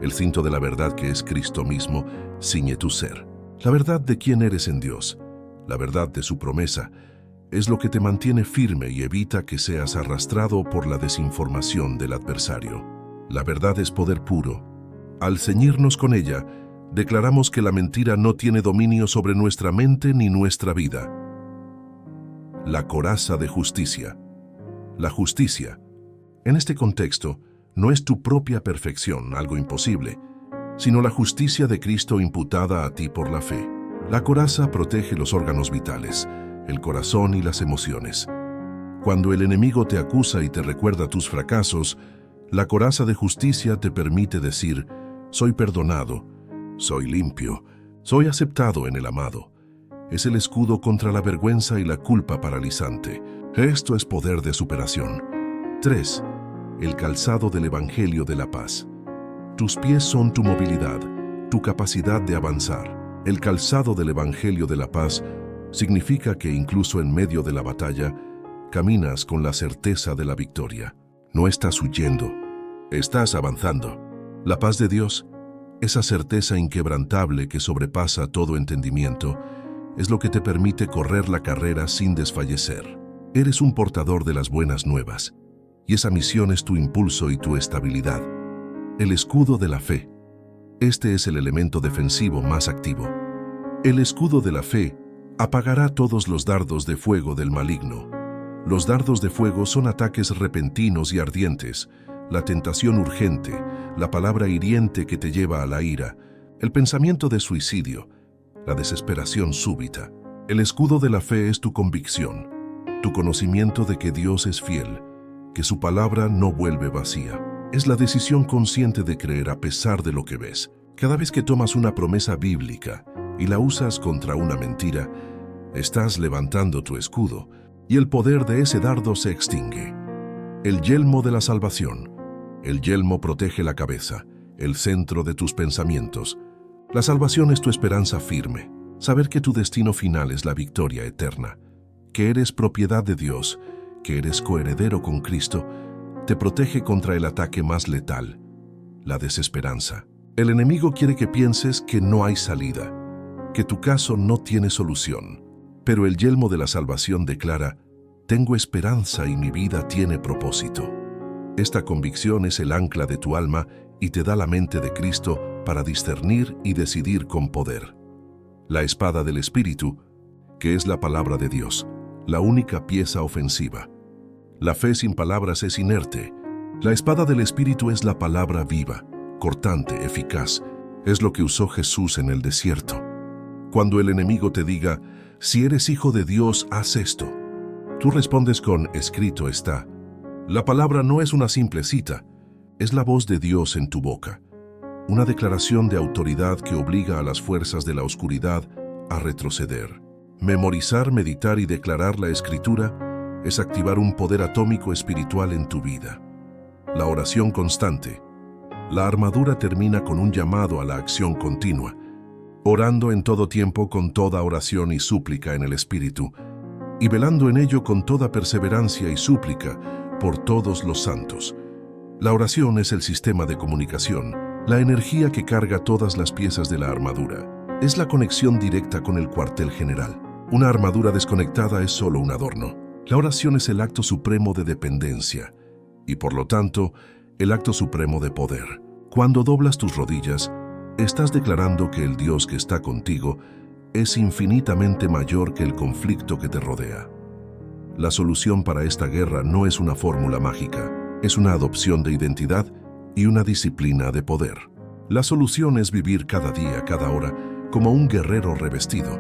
El cinto de la verdad, que es Cristo mismo, ciñe tu ser. La verdad de quién eres en Dios, la verdad de su promesa, es lo que te mantiene firme y evita que seas arrastrado por la desinformación del adversario. La verdad es poder puro. Al ceñirnos con ella, declaramos que la mentira no tiene dominio sobre nuestra mente ni nuestra vida. La coraza de justicia. La justicia, en este contexto, no es tu propia perfección, algo imposible, sino la justicia de Cristo imputada a ti por la fe. La coraza protege los órganos vitales, el corazón y las emociones. Cuando el enemigo te acusa y te recuerda tus fracasos, la coraza de justicia te permite decir: soy perdonado, soy limpio, Soy aceptado en el amado. Es el escudo contra la vergüenza y la culpa paralizante. Esto es poder de superación. 3. El calzado del Evangelio de la Paz. Tus pies son tu movilidad, tu capacidad de avanzar. El calzado del Evangelio de la Paz significa que incluso en medio de la batalla, caminas con la certeza de la victoria. No estás huyendo, estás avanzando. La paz de Dios, esa certeza inquebrantable que sobrepasa todo entendimiento, es lo que te permite correr la carrera sin desfallecer. Eres un portador de las buenas nuevas, y esa misión es tu impulso y tu estabilidad. El escudo de la fe. Este es el elemento defensivo más activo. El escudo de la fe apagará todos los dardos de fuego del maligno. Los dardos de fuego son ataques repentinos y ardientes, la tentación urgente, la palabra hiriente que te lleva a la ira, el pensamiento de suicidio, la desesperación súbita. El escudo de la fe es tu convicción, tu conocimiento de que Dios es fiel, que su palabra no vuelve vacía. Es la decisión consciente de creer a pesar de lo que ves. Cada vez que tomas una promesa bíblica y la usas contra una mentira, estás levantando tu escudo y el poder de ese dardo se extingue. El yelmo de la salvación. El yelmo protege la cabeza, el centro de tus pensamientos. La salvación es tu esperanza firme, saber que tu destino final es la victoria eterna, que eres propiedad de Dios, que eres coheredero con Cristo, te protege contra el ataque más letal, la desesperanza. El enemigo quiere que pienses que no hay salida, que tu caso no tiene solución, pero el yelmo de la salvación declara: tengo esperanza y mi vida tiene propósito. Esta convicción es el ancla de tu alma y te da la mente de Cristo para discernir y decidir con poder. La espada del Espíritu, que es la palabra de Dios, la única pieza ofensiva. La fe sin palabras es inerte. La espada del Espíritu es la palabra viva, cortante, eficaz. Es lo que usó Jesús en el desierto. Cuando el enemigo te diga: si eres hijo de Dios, haz esto, tú respondes con: escrito está. La palabra no es una simple cita, es la voz de Dios en tu boca. Una declaración de autoridad que obliga a las fuerzas de la oscuridad a retroceder. Memorizar, meditar y declarar la Escritura es activar un poder atómico espiritual en tu vida. La oración constante. La armadura termina con un llamado a la acción continua, orando en todo tiempo con toda oración y súplica en el Espíritu, y velando en ello con toda perseverancia y súplica por todos los santos. La oración es el sistema de comunicación, la energía que carga todas las piezas de la armadura. Es la conexión directa con el cuartel general. Una armadura desconectada es solo un adorno. La oración es el acto supremo de dependencia y, por lo tanto, el acto supremo de poder. Cuando doblas tus rodillas, estás declarando que el Dios que está contigo es infinitamente mayor que el conflicto que te rodea. La solución para esta guerra no es una fórmula mágica, es una adopción de identidad y una disciplina de poder. La solución es vivir cada día, cada hora, como un guerrero revestido.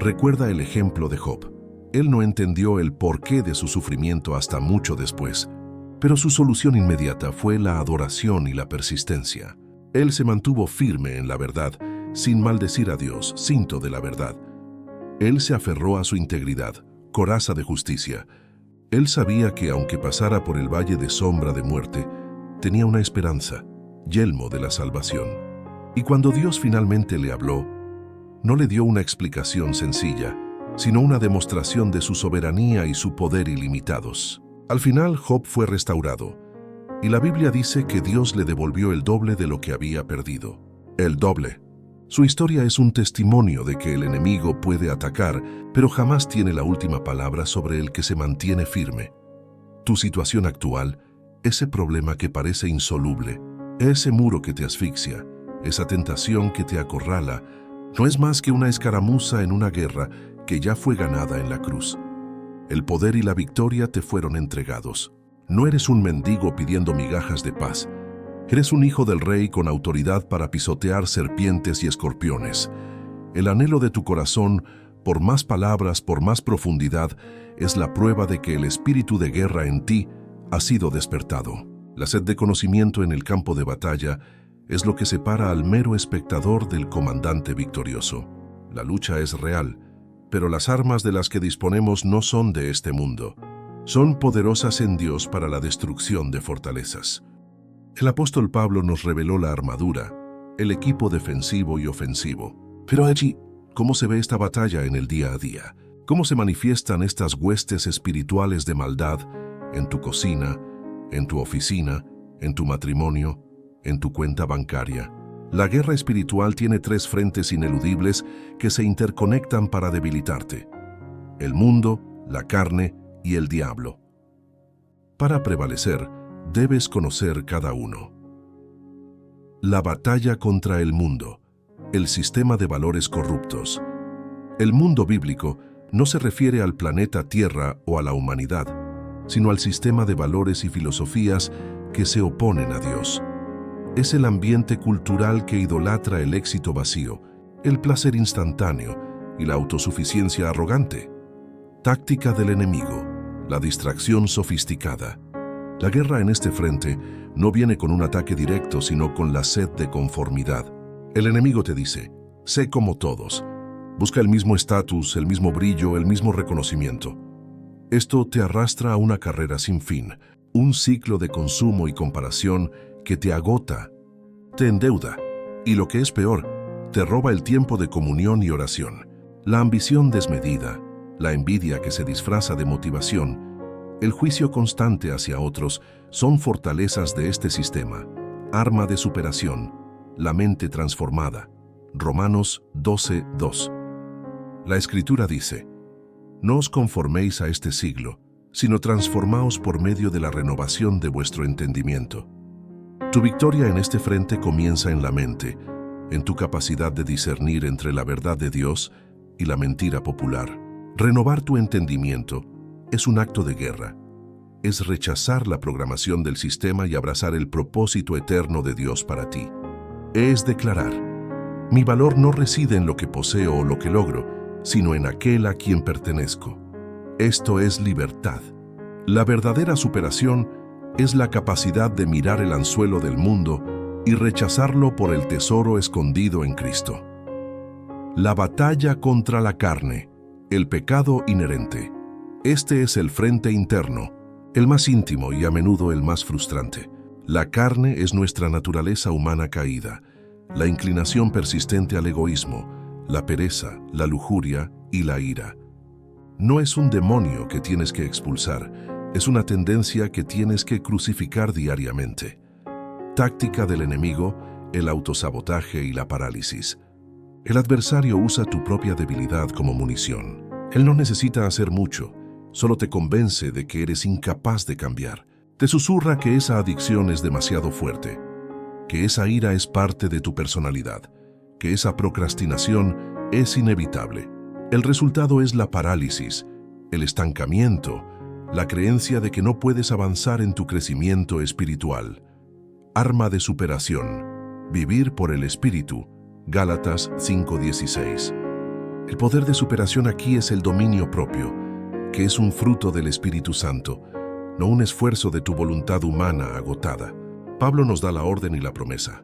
Recuerda el ejemplo de Job. Él no entendió el porqué de su sufrimiento hasta mucho después, pero su solución inmediata fue la adoración y la persistencia. Él se mantuvo firme en la verdad, sin maldecir a Dios, cinto de la verdad. Él se aferró a su integridad, coraza de justicia. Él sabía que aunque pasara por el valle de sombra de muerte, tenía una esperanza, yelmo de la salvación. Y cuando Dios finalmente le habló, no le dio una explicación sencilla, sino una demostración de su soberanía y su poder ilimitados. Al final, Job fue restaurado, y la Biblia dice que Dios le devolvió el doble de lo que había perdido. El doble. Su historia es un testimonio de que el enemigo puede atacar, pero jamás tiene la última palabra sobre el que se mantiene firme. Tu situación actual, ese problema que parece insoluble, ese muro que te asfixia, esa tentación que te acorrala, no es más que una escaramuza en una guerra que ya fue ganada en la cruz. El poder y la victoria te fueron entregados. No eres un mendigo pidiendo migajas de paz. Eres un hijo del Rey con autoridad para pisotear serpientes y escorpiones. El anhelo de tu corazón, por más palabras, por más profundidad, es la prueba de que el espíritu de guerra en ti ha sido despertado. La sed de conocimiento en el campo de batalla es lo que separa al mero espectador del comandante victorioso. La lucha es real, pero las armas de las que disponemos no son de este mundo. Son poderosas en Dios para la destrucción de fortalezas. El apóstol Pablo nos reveló la armadura, el equipo defensivo y ofensivo. Pero allí, ¿cómo se ve esta batalla en el día a día? ¿Cómo se manifiestan estas huestes espirituales de maldad en tu cocina, en tu oficina, en tu matrimonio, en tu cuenta bancaria? La guerra espiritual tiene 3 frentes ineludibles que se interconectan para debilitarte: el mundo, la carne y el diablo. Para prevalecer, debes conocer cada uno. La batalla contra el mundo, el sistema de valores corruptos. El mundo bíblico no se refiere al planeta Tierra o a la humanidad, sino al sistema de valores y filosofías que se oponen a Dios. Es el ambiente cultural que idolatra el éxito vacío, el placer instantáneo y la autosuficiencia arrogante. Táctica del enemigo, la distracción sofisticada. La guerra en este frente no viene con un ataque directo, sino con la sed de conformidad. El enemigo te dice: sé como todos. Busca el mismo estatus, el mismo brillo, el mismo reconocimiento. Esto te arrastra a una carrera sin fin, un ciclo de consumo y comparación que te agota, te endeuda y, lo que es peor, te roba el tiempo de comunión y oración. La ambición desmedida, la envidia que se disfraza de motivación, el juicio constante hacia otros son fortalezas de este sistema, arma de superación, la mente transformada. Romanos 12:2. La Escritura dice: no os conforméis a este siglo, sino transformaos por medio de la renovación de vuestro entendimiento. Tu victoria en este frente comienza en la mente, en tu capacidad de discernir entre la verdad de Dios y la mentira popular. Renovar tu entendimiento es un acto de guerra. Es rechazar la programación del sistema y abrazar el propósito eterno de Dios para ti. Es declarar: mi valor no reside en lo que poseo o lo que logro, sino en aquel a quien pertenezco. Esto es libertad. La verdadera superación es la capacidad de mirar el anzuelo del mundo y rechazarlo por el tesoro escondido en Cristo. La batalla contra la carne, el pecado inherente. Este es el frente interno, el más íntimo y a menudo el más frustrante. La carne es nuestra naturaleza humana caída, la inclinación persistente al egoísmo, la pereza, la lujuria y la ira. No es un demonio que tienes que expulsar, es una tendencia que tienes que crucificar diariamente. Táctica del enemigo, el autosabotaje y la parálisis. El adversario usa tu propia debilidad como munición. Él no necesita hacer mucho, solo te convence de que eres incapaz de cambiar. Te susurra que esa adicción es demasiado fuerte, que esa ira es parte de tu personalidad, que esa procrastinación es inevitable. El resultado es la parálisis, el estancamiento, la creencia de que no puedes avanzar en tu crecimiento espiritual. Arma de superación, vivir por el Espíritu. Gálatas 5:16. El poder de superación aquí es el dominio propio, que es un fruto del Espíritu Santo, no un esfuerzo de tu voluntad humana agotada. Pablo nos da la orden y la promesa: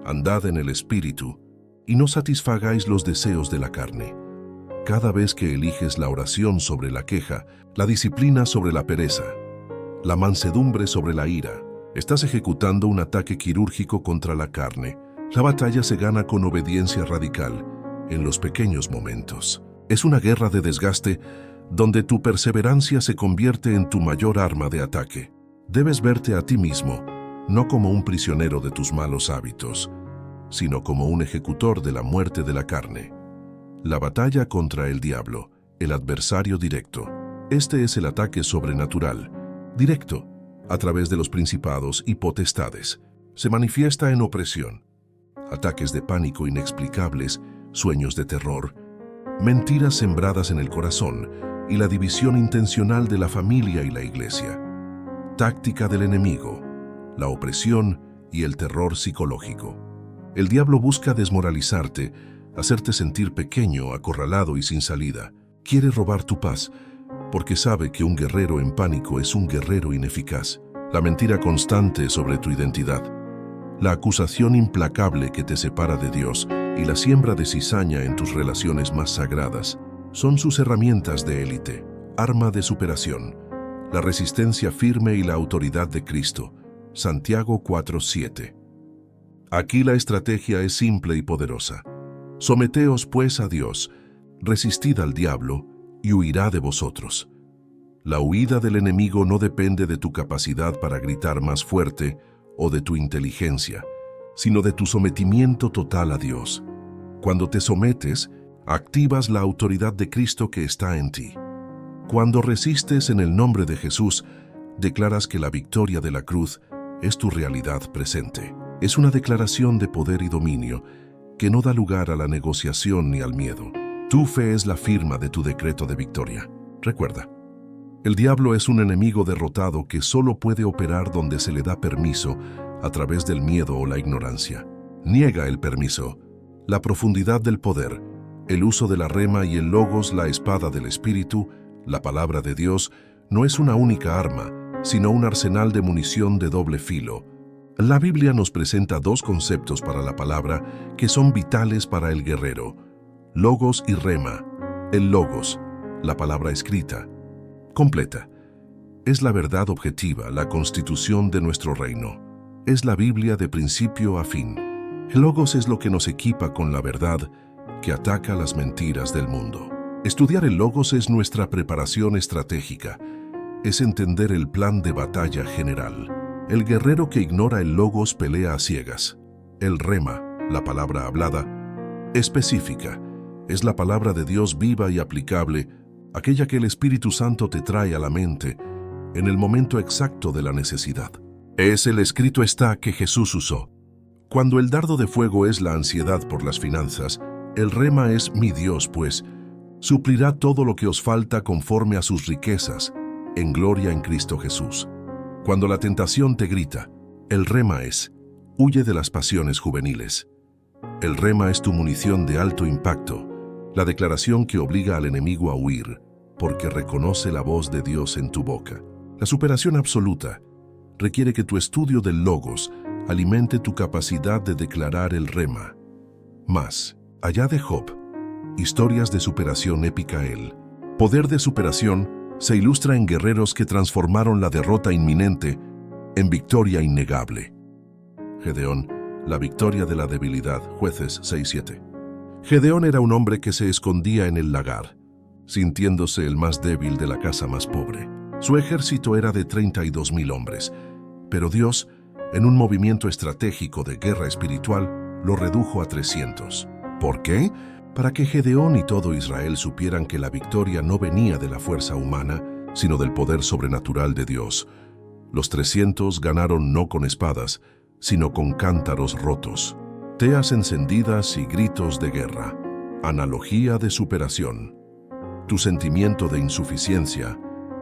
andad en el Espíritu y no satisfagáis los deseos de la carne. Cada vez que eliges la oración sobre la queja, la disciplina sobre la pereza, la mansedumbre sobre la ira, estás ejecutando un ataque quirúrgico contra la carne. La batalla se gana con obediencia radical, en los pequeños momentos. Es una guerra de desgaste donde tu perseverancia se convierte en tu mayor arma de ataque. Debes verte a ti mismo, no como un prisionero de tus malos hábitos, sino como un ejecutor de la muerte de la carne. La batalla contra el diablo, el adversario directo. Este es el ataque sobrenatural, directo, a través de los principados y potestades. Se manifiesta en opresión, ataques de pánico inexplicables, sueños de terror, mentiras sembradas en el corazón y la división intencional de la familia y la iglesia. Táctica del enemigo, la opresión y el terror psicológico. El diablo busca desmoralizarte, hacerte sentir pequeño, acorralado y sin salida. Quiere robar tu paz, porque sabe que un guerrero en pánico es un guerrero ineficaz. La mentira constante sobre tu identidad, la acusación implacable que te separa de Dios y la siembra de cizaña en tus relaciones más sagradas son sus herramientas de élite, arma de superación, la resistencia firme y la autoridad de Cristo. Santiago 4:7. Aquí la estrategia es simple y poderosa. Someteos pues a Dios, resistid al diablo y huirá de vosotros. La huida del enemigo no depende de tu capacidad para gritar más fuerte o de tu inteligencia, sino de tu sometimiento total a Dios. Cuando te sometes, activas la autoridad de Cristo que está en ti. Cuando resistes en el nombre de Jesús, declaras que la victoria de la cruz es tu realidad presente. Es una declaración de poder y dominio que no da lugar a la negociación ni al miedo. Tu fe es la firma de tu decreto de victoria. Recuerda, el diablo es un enemigo derrotado que solo puede operar donde se le da permiso a través del miedo o la ignorancia. Niega el permiso, la profundidad del poder, el uso de la rema y el logos, la espada del Espíritu, la palabra de Dios, no es una única arma, sino un arsenal de munición de doble filo. La Biblia nos presenta dos conceptos para la palabra que son vitales para el guerrero: logos y rema. El logos, la palabra escrita, completa, es la verdad objetiva, la constitución de nuestro reino. Es la Biblia de principio a fin. El logos es lo que nos equipa con la verdad que ataca las mentiras del mundo. Estudiar el logos es nuestra preparación estratégica, es entender el plan de batalla general. El guerrero que ignora el logos pelea a ciegas. El rema, la palabra hablada, específica, es la palabra de Dios viva y aplicable, aquella que el Espíritu Santo te trae a la mente en el momento exacto de la necesidad. Es el escrito está que Jesús usó. Cuando el dardo de fuego es la ansiedad por las finanzas, el rema es mi Dios, pues, suplirá todo lo que os falta conforme a sus riquezas, en gloria en Cristo Jesús. Cuando la tentación te grita, el rema es, huye de las pasiones juveniles. El rema es tu munición de alto impacto, la declaración que obliga al enemigo a huir, porque reconoce la voz de Dios en tu boca. La superación absoluta requiere que tu estudio del logos alimente tu capacidad de declarar el rema. Más, allá de Job, historias de superación épica. El poder de superación se ilustra en guerreros que transformaron la derrota inminente en victoria innegable. Gedeón, la victoria de la debilidad. Jueces 6:7. Gedeón era un hombre que se escondía en el lagar, sintiéndose el más débil de la casa más pobre. Su ejército era de 32,000 hombres, pero Dios, en un movimiento estratégico de guerra espiritual, lo redujo a 300. ¿Por qué? Para que Gedeón y todo Israel supieran que la victoria no venía de la fuerza humana, sino del poder sobrenatural de Dios. Los 300 ganaron no con espadas, sino con cántaros rotos, teas encendidas y gritos de guerra. Analogía de superación. Tu sentimiento de insuficiencia,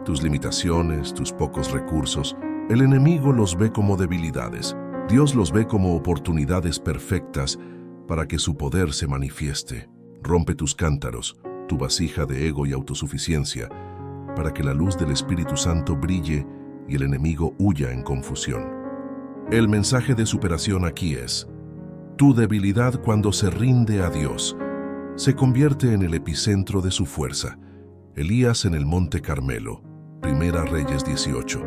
tus limitaciones, tus pocos recursos, el enemigo los ve como debilidades. Dios los ve como oportunidades perfectas para que su poder se manifieste. Rompe tus cántaros, tu vasija de ego y autosuficiencia, para que la luz del Espíritu Santo brille y el enemigo huya en confusión. El mensaje de superación aquí es: tu debilidad, cuando se rinde a Dios, se convierte en el epicentro de su fuerza. Elías en el Monte Carmelo, Primera Reyes 18.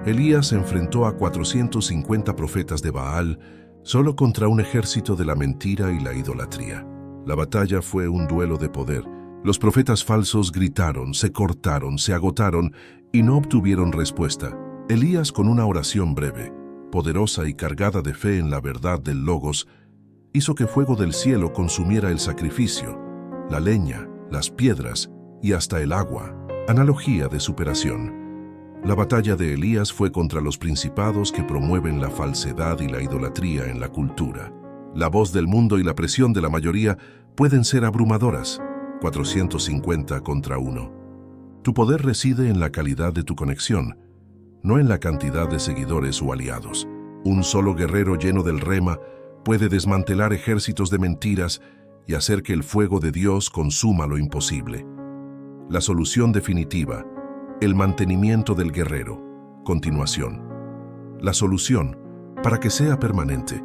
Elías enfrentó a 450 profetas de Baal solo contra un ejército de la mentira y la idolatría. La batalla fue un duelo de poder. Los profetas falsos gritaron, se cortaron, se agotaron y no obtuvieron respuesta. Elías, con una oración breve, poderosa y cargada de fe en la verdad del Logos, hizo que fuego del cielo consumiera el sacrificio, la leña, las piedras y hasta el agua. Analogía de superación. La batalla de Elías fue contra los principados que promueven la falsedad y la idolatría en la cultura. La voz del mundo y la presión de la mayoría pueden ser abrumadoras. 450 contra 1. Tu poder reside en la calidad de tu conexión, no en la cantidad de seguidores o aliados. Un solo guerrero lleno del rema puede desmantelar ejércitos de mentiras y hacer que el fuego de Dios consuma lo imposible. La solución definitiva: el mantenimiento del guerrero. Continuación. La solución: para que sea permanente.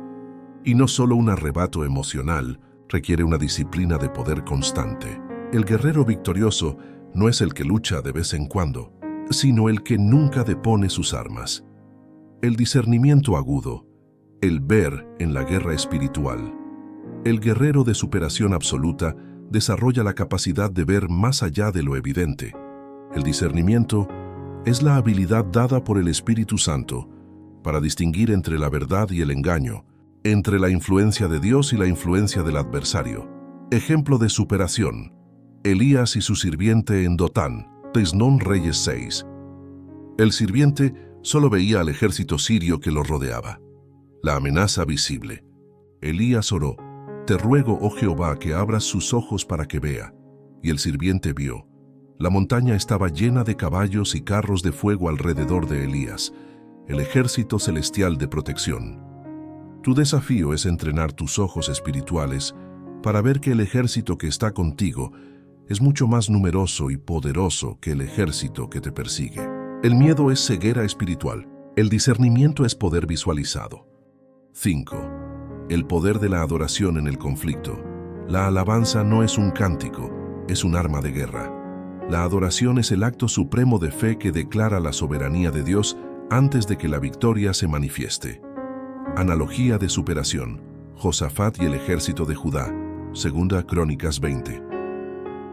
Y no solo un arrebato emocional, requiere una disciplina de poder constante. El guerrero victorioso no es el que lucha de vez en cuando, sino el que nunca depone sus armas. El discernimiento agudo, el ver en la guerra espiritual. El guerrero de superación absoluta desarrolla la capacidad de ver más allá de lo evidente. El discernimiento es la habilidad dada por el Espíritu Santo para distinguir entre la verdad y el engaño, entre la influencia de Dios y la influencia del adversario. Ejemplo de superación: Elías y su sirviente en Dotán, Tesnón Reyes 6. El sirviente solo veía al ejército sirio que lo rodeaba. La amenaza visible. Elías oró: «Te ruego, oh Jehová, que abras sus ojos para que vea». Y el sirviente vio. La montaña estaba llena de caballos y carros de fuego alrededor de Elías, el ejército celestial de protección. Tu desafío es entrenar tus ojos espirituales para ver que el ejército que está contigo es mucho más numeroso y poderoso que el ejército que te persigue. El miedo es ceguera espiritual. El discernimiento es poder visualizado. 5. El poder de la adoración en el conflicto. La alabanza no es un cántico, es un arma de guerra. La adoración es el acto supremo de fe que declara la soberanía de Dios antes de que la victoria se manifieste. Analogía de superación. Josafat y el ejército de Judá. Segunda Crónicas 20.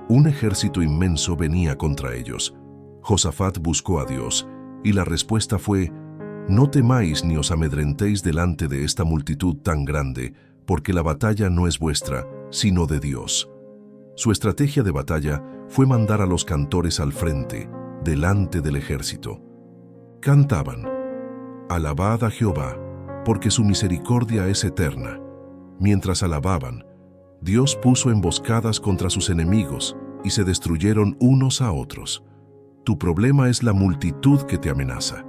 Un ejército inmenso venía contra ellos. Josafat buscó a Dios, y la respuesta fue: «No temáis ni os amedrentéis delante de esta multitud tan grande, porque la batalla no es vuestra, sino de Dios». Su estrategia de batalla fue mandar a los cantores al frente, delante del ejército. Cantaban: «Alabad a Jehová, porque su misericordia es eterna». Mientras alababan, Dios puso emboscadas contra sus enemigos y se destruyeron unos a otros. Tu problema es la multitud que te amenaza.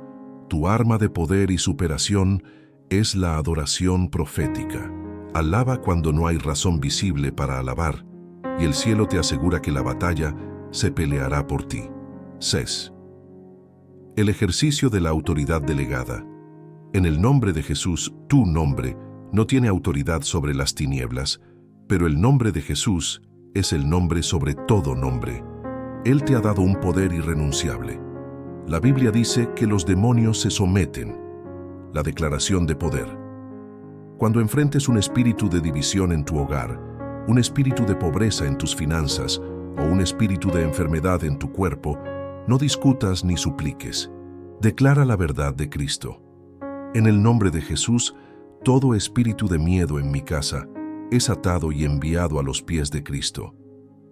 Tu arma de poder y superación es la adoración profética. Alaba cuando no hay razón visible para alabar, y el cielo te asegura que la batalla se peleará por ti. 6. El ejercicio de la autoridad delegada. En el nombre de Jesús, tu nombre no tiene autoridad sobre las tinieblas, pero el nombre de Jesús es el nombre sobre todo nombre. Él te ha dado un poder irrenunciable. La Biblia dice que los demonios se someten. La declaración de poder. Cuando enfrentes un espíritu de división en tu hogar, un espíritu de pobreza en tus finanzas o un espíritu de enfermedad en tu cuerpo, no discutas ni supliques. Declara la verdad de Cristo. En el nombre de Jesús, todo espíritu de miedo en mi casa es atado y enviado a los pies de Cristo.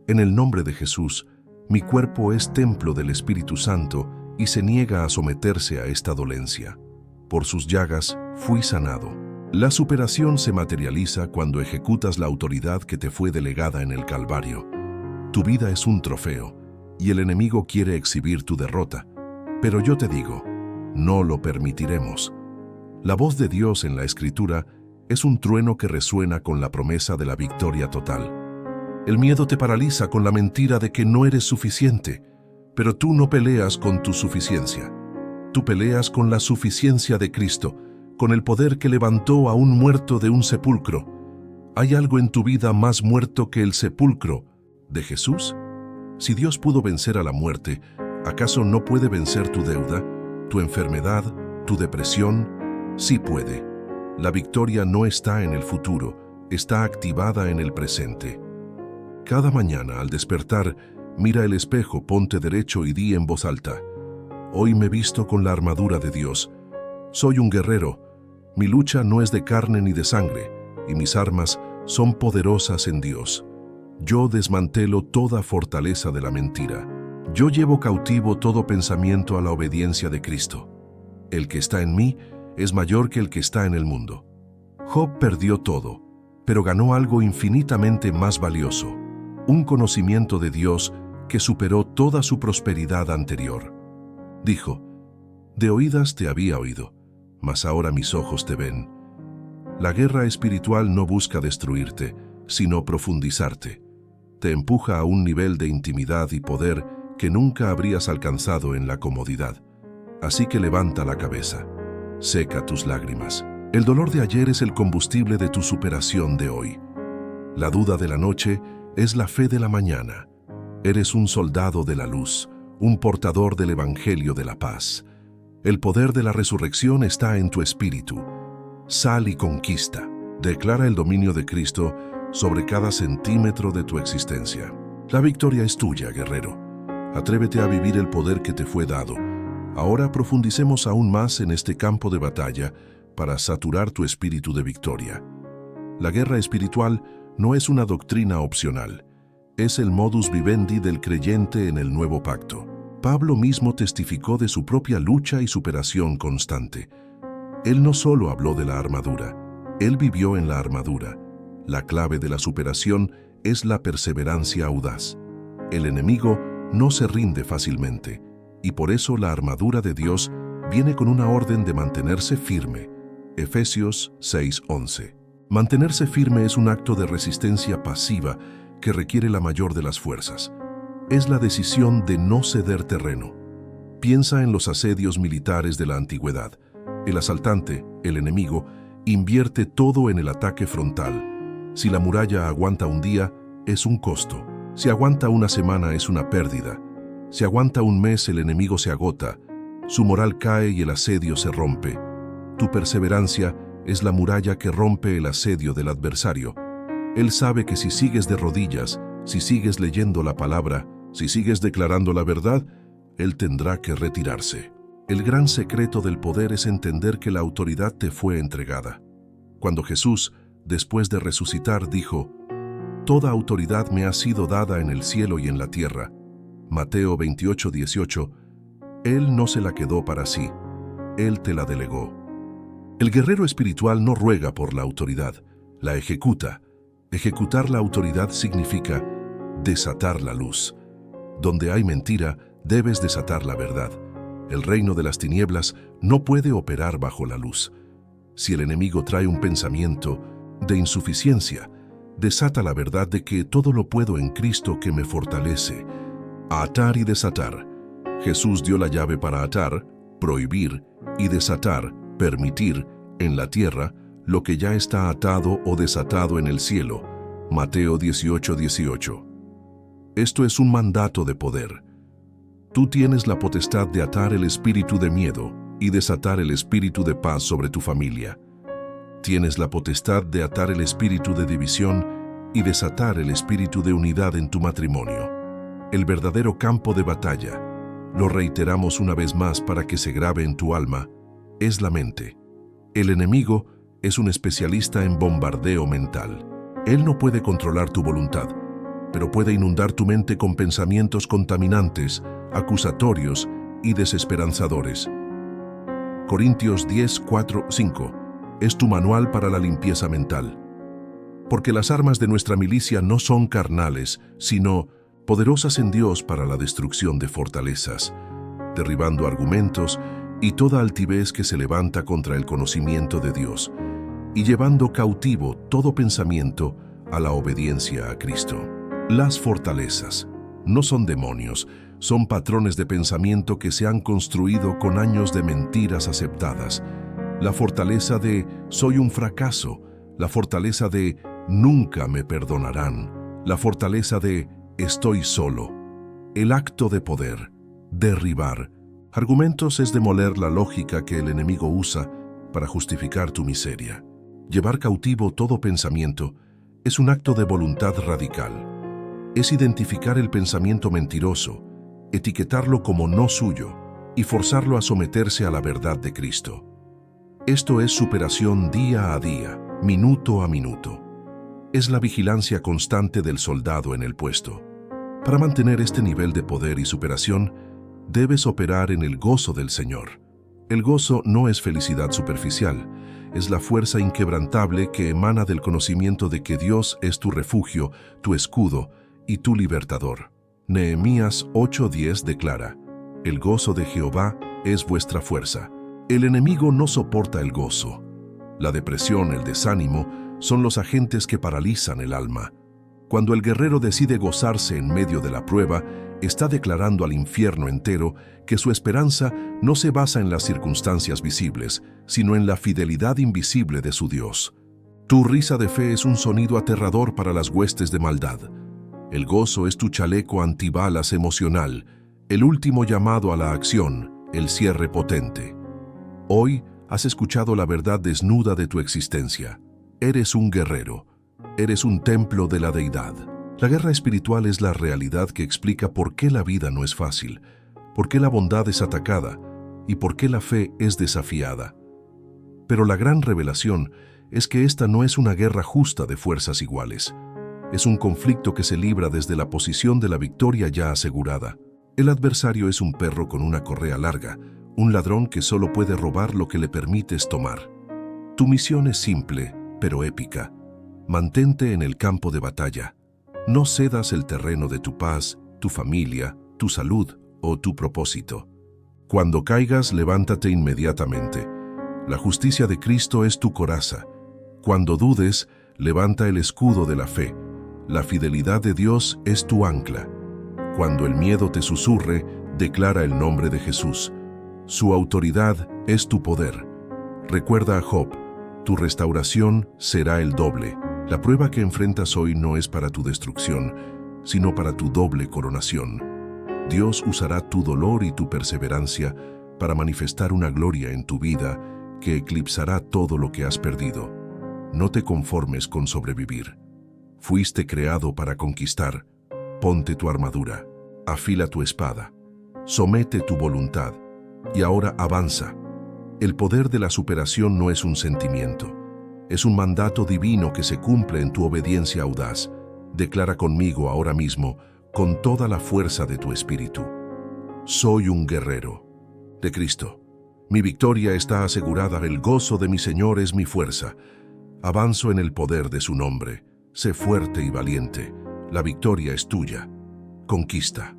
En el nombre de Jesús, mi cuerpo es templo del Espíritu Santo y se niega a someterse a esta dolencia. Por sus llagas fui sanado. La superación se materializa cuando ejecutas la autoridad que te fue delegada en el Calvario. Tu vida es un trofeo y el enemigo quiere exhibir tu derrota, pero yo te digo, no lo permitiremos. La voz de Dios en la Escritura es un trueno que resuena con la promesa de la victoria total. El miedo te paraliza con la mentira de que no eres suficiente, pero tú no peleas con tu suficiencia. Tú peleas con la suficiencia de Cristo, con el poder que levantó a un muerto de un sepulcro. ¿Hay algo en tu vida más muerto que el sepulcro de Jesús? Si Dios pudo vencer a la muerte, ¿acaso no puede vencer tu deuda, tu enfermedad, tu depresión? Sí puede. La victoria no está en el futuro, está activada en el presente. Cada mañana al despertar, mira el espejo, ponte derecho y di en voz alta: «Hoy me visto con la armadura de Dios. Soy un guerrero. Mi lucha no es de carne ni de sangre, y mis armas son poderosas en Dios. Yo desmantelo toda fortaleza de la mentira. Yo llevo cautivo todo pensamiento a la obediencia de Cristo. El que está en mí es mayor que el que está en el mundo». Job perdió todo, pero ganó algo infinitamente más valioso: un conocimiento de Dios que superó toda su prosperidad anterior. Dijo: «De oídas te había oído, mas ahora mis ojos te ven». La guerra espiritual no busca destruirte, sino profundizarte. Te empuja a un nivel de intimidad y poder que nunca habrías alcanzado en la comodidad. Así que levanta la cabeza, seca tus lágrimas El dolor de ayer es el combustible de tu superación de hoy. La duda de la noche es la fe de la mañana. Eres un soldado de la luz, un portador del Evangelio de la paz. El poder de la resurrección está en tu espíritu. Sal y conquista. Declara el dominio de Cristo sobre cada centímetro de tu existencia. La victoria es tuya, guerrero. Atrévete a vivir el poder que te fue dado. Ahora profundicemos aún más en este campo de batalla para saturar tu espíritu de victoria. La guerra espiritual no es una doctrina opcional. Es el modus vivendi del creyente en el nuevo pacto. Pablo mismo testificó de su propia lucha y superación constante. Él no solo habló de la armadura, él vivió en la armadura. La clave de la superación es la perseverancia audaz. El enemigo no se rinde fácilmente, y por eso la armadura de Dios viene con una orden de mantenerse firme. Efesios 6:11. Mantenerse firme es un acto de resistencia pasiva que requiere la mayor de las fuerzas. Es la decisión de no ceder terreno. Piensa en los asedios militares de la antigüedad. El asaltante, el enemigo, invierte todo en el ataque frontal. Si la muralla aguanta un día, es un costo. Si aguanta una semana, es una pérdida. Si aguanta un mes, el enemigo se agota. Su moral cae y el asedio se rompe. Tu perseverancia es la muralla que rompe el asedio del adversario. Él sabe que si sigues de rodillas, si sigues leyendo la palabra, si sigues declarando la verdad, él tendrá que retirarse. El gran secreto del poder es entender que la autoridad te fue entregada. Cuando Jesús, después de resucitar, dijo: «Toda autoridad me ha sido dada en el cielo y en la tierra», Mateo 28:18, Él no se la quedó para sí, Él te la delegó. El guerrero espiritual no ruega por la autoridad, la ejecuta. Ejecutar la autoridad significa desatar la luz. Donde hay mentira, debes desatar la verdad. El reino de las tinieblas no puede operar bajo la luz. Si el enemigo trae un pensamiento de insuficiencia, desata la verdad de que todo lo puedo en Cristo que me fortalece. Atar y desatar. Jesús dio la llave para atar, prohibir y desatar, permitir, en la tierra, lo que ya está atado o desatado en el cielo. Mateo 18:18. Esto es un mandato de poder. Tú tienes la potestad de atar el espíritu de miedo y desatar el espíritu de paz sobre tu familia. Tienes la potestad de atar el espíritu de división y desatar el espíritu de unidad en tu matrimonio. El verdadero campo de batalla, lo reiteramos una vez más para que se grabe en tu alma, es la mente. El enemigo es un especialista en bombardeo mental. Él no puede controlar tu voluntad, pero puede inundar tu mente con pensamientos contaminantes, acusatorios y desesperanzadores. Corintios 10:4-5 es tu manual para la limpieza mental. Porque las armas de nuestra milicia no son carnales, sino poderosas en Dios para la destrucción de fortalezas, derribando argumentos y toda altivez que se levanta contra el conocimiento de Dios, y llevando cautivo todo pensamiento a la obediencia a Cristo. Las fortalezas no son demonios, son patrones de pensamiento que se han construido con años de mentiras aceptadas. La fortaleza de «soy un fracaso», la fortaleza de «nunca me perdonarán», la fortaleza de «estoy solo». El acto de poder, derribar argumentos, es demoler la lógica que el enemigo usa para justificar tu miseria. Llevar cautivo todo pensamiento es un acto de voluntad radical. Es identificar el pensamiento mentiroso, etiquetarlo como no suyo y forzarlo a someterse a la verdad de Cristo. Esto es superación día a día, minuto a minuto. Es la vigilancia constante del soldado en el puesto. Para mantener este nivel de poder y superación, debes operar en el gozo del Señor. El gozo no es felicidad superficial, es la fuerza inquebrantable que emana del conocimiento de que Dios es tu refugio, tu escudo y tu libertador. Nehemías 8:10 declara: «El gozo de Jehová es vuestra fuerza». El enemigo no soporta el gozo. La depresión, el desánimo, son los agentes que paralizan el alma. Cuando el guerrero decide gozarse en medio de la prueba, está declarando al infierno entero que su esperanza no se basa en las circunstancias visibles, sino en la fidelidad invisible de su Dios. Tu risa de fe es un sonido aterrador para las huestes de maldad. El gozo es tu chaleco antibalas emocional, el último llamado a la acción, el cierre potente. Hoy has escuchado la verdad desnuda de tu existencia. Eres un guerrero. Eres un templo de la deidad. La guerra espiritual es la realidad que explica por qué la vida no es fácil, por qué la bondad es atacada y por qué la fe es desafiada. Pero la gran revelación es que esta no es una guerra justa de fuerzas iguales. Es un conflicto que se libra desde la posición de la victoria ya asegurada. El adversario es un perro con una correa larga, un ladrón que solo puede robar lo que le permites tomar. Tu misión es simple, pero épica. Mantente en el campo de batalla. No cedas el terreno de tu paz, tu familia, tu salud o tu propósito. Cuando caigas, levántate inmediatamente. La justicia de Cristo es tu coraza. Cuando dudes, levanta el escudo de la fe. La fidelidad de Dios es tu ancla. Cuando el miedo te susurre, declara el nombre de Jesús. Su autoridad es tu poder. Recuerda a Job, tu restauración será el doble. La prueba que enfrentas hoy no es para tu destrucción, sino para tu doble coronación. Dios usará tu dolor y tu perseverancia para manifestar una gloria en tu vida que eclipsará todo lo que has perdido. No te conformes con sobrevivir. Fuiste creado para conquistar. Ponte tu armadura, afila tu espada, somete tu voluntad y ahora avanza. El poder de la superación no es un sentimiento, es un mandato divino que se cumple en tu obediencia audaz. Declara conmigo ahora mismo, con toda la fuerza de tu espíritu: soy un guerrero de Cristo. Mi victoria está asegurada, el gozo de mi Señor es mi fuerza. Avanzo en el poder de su nombre. Sé fuerte y valiente. La victoria es tuya. Conquista.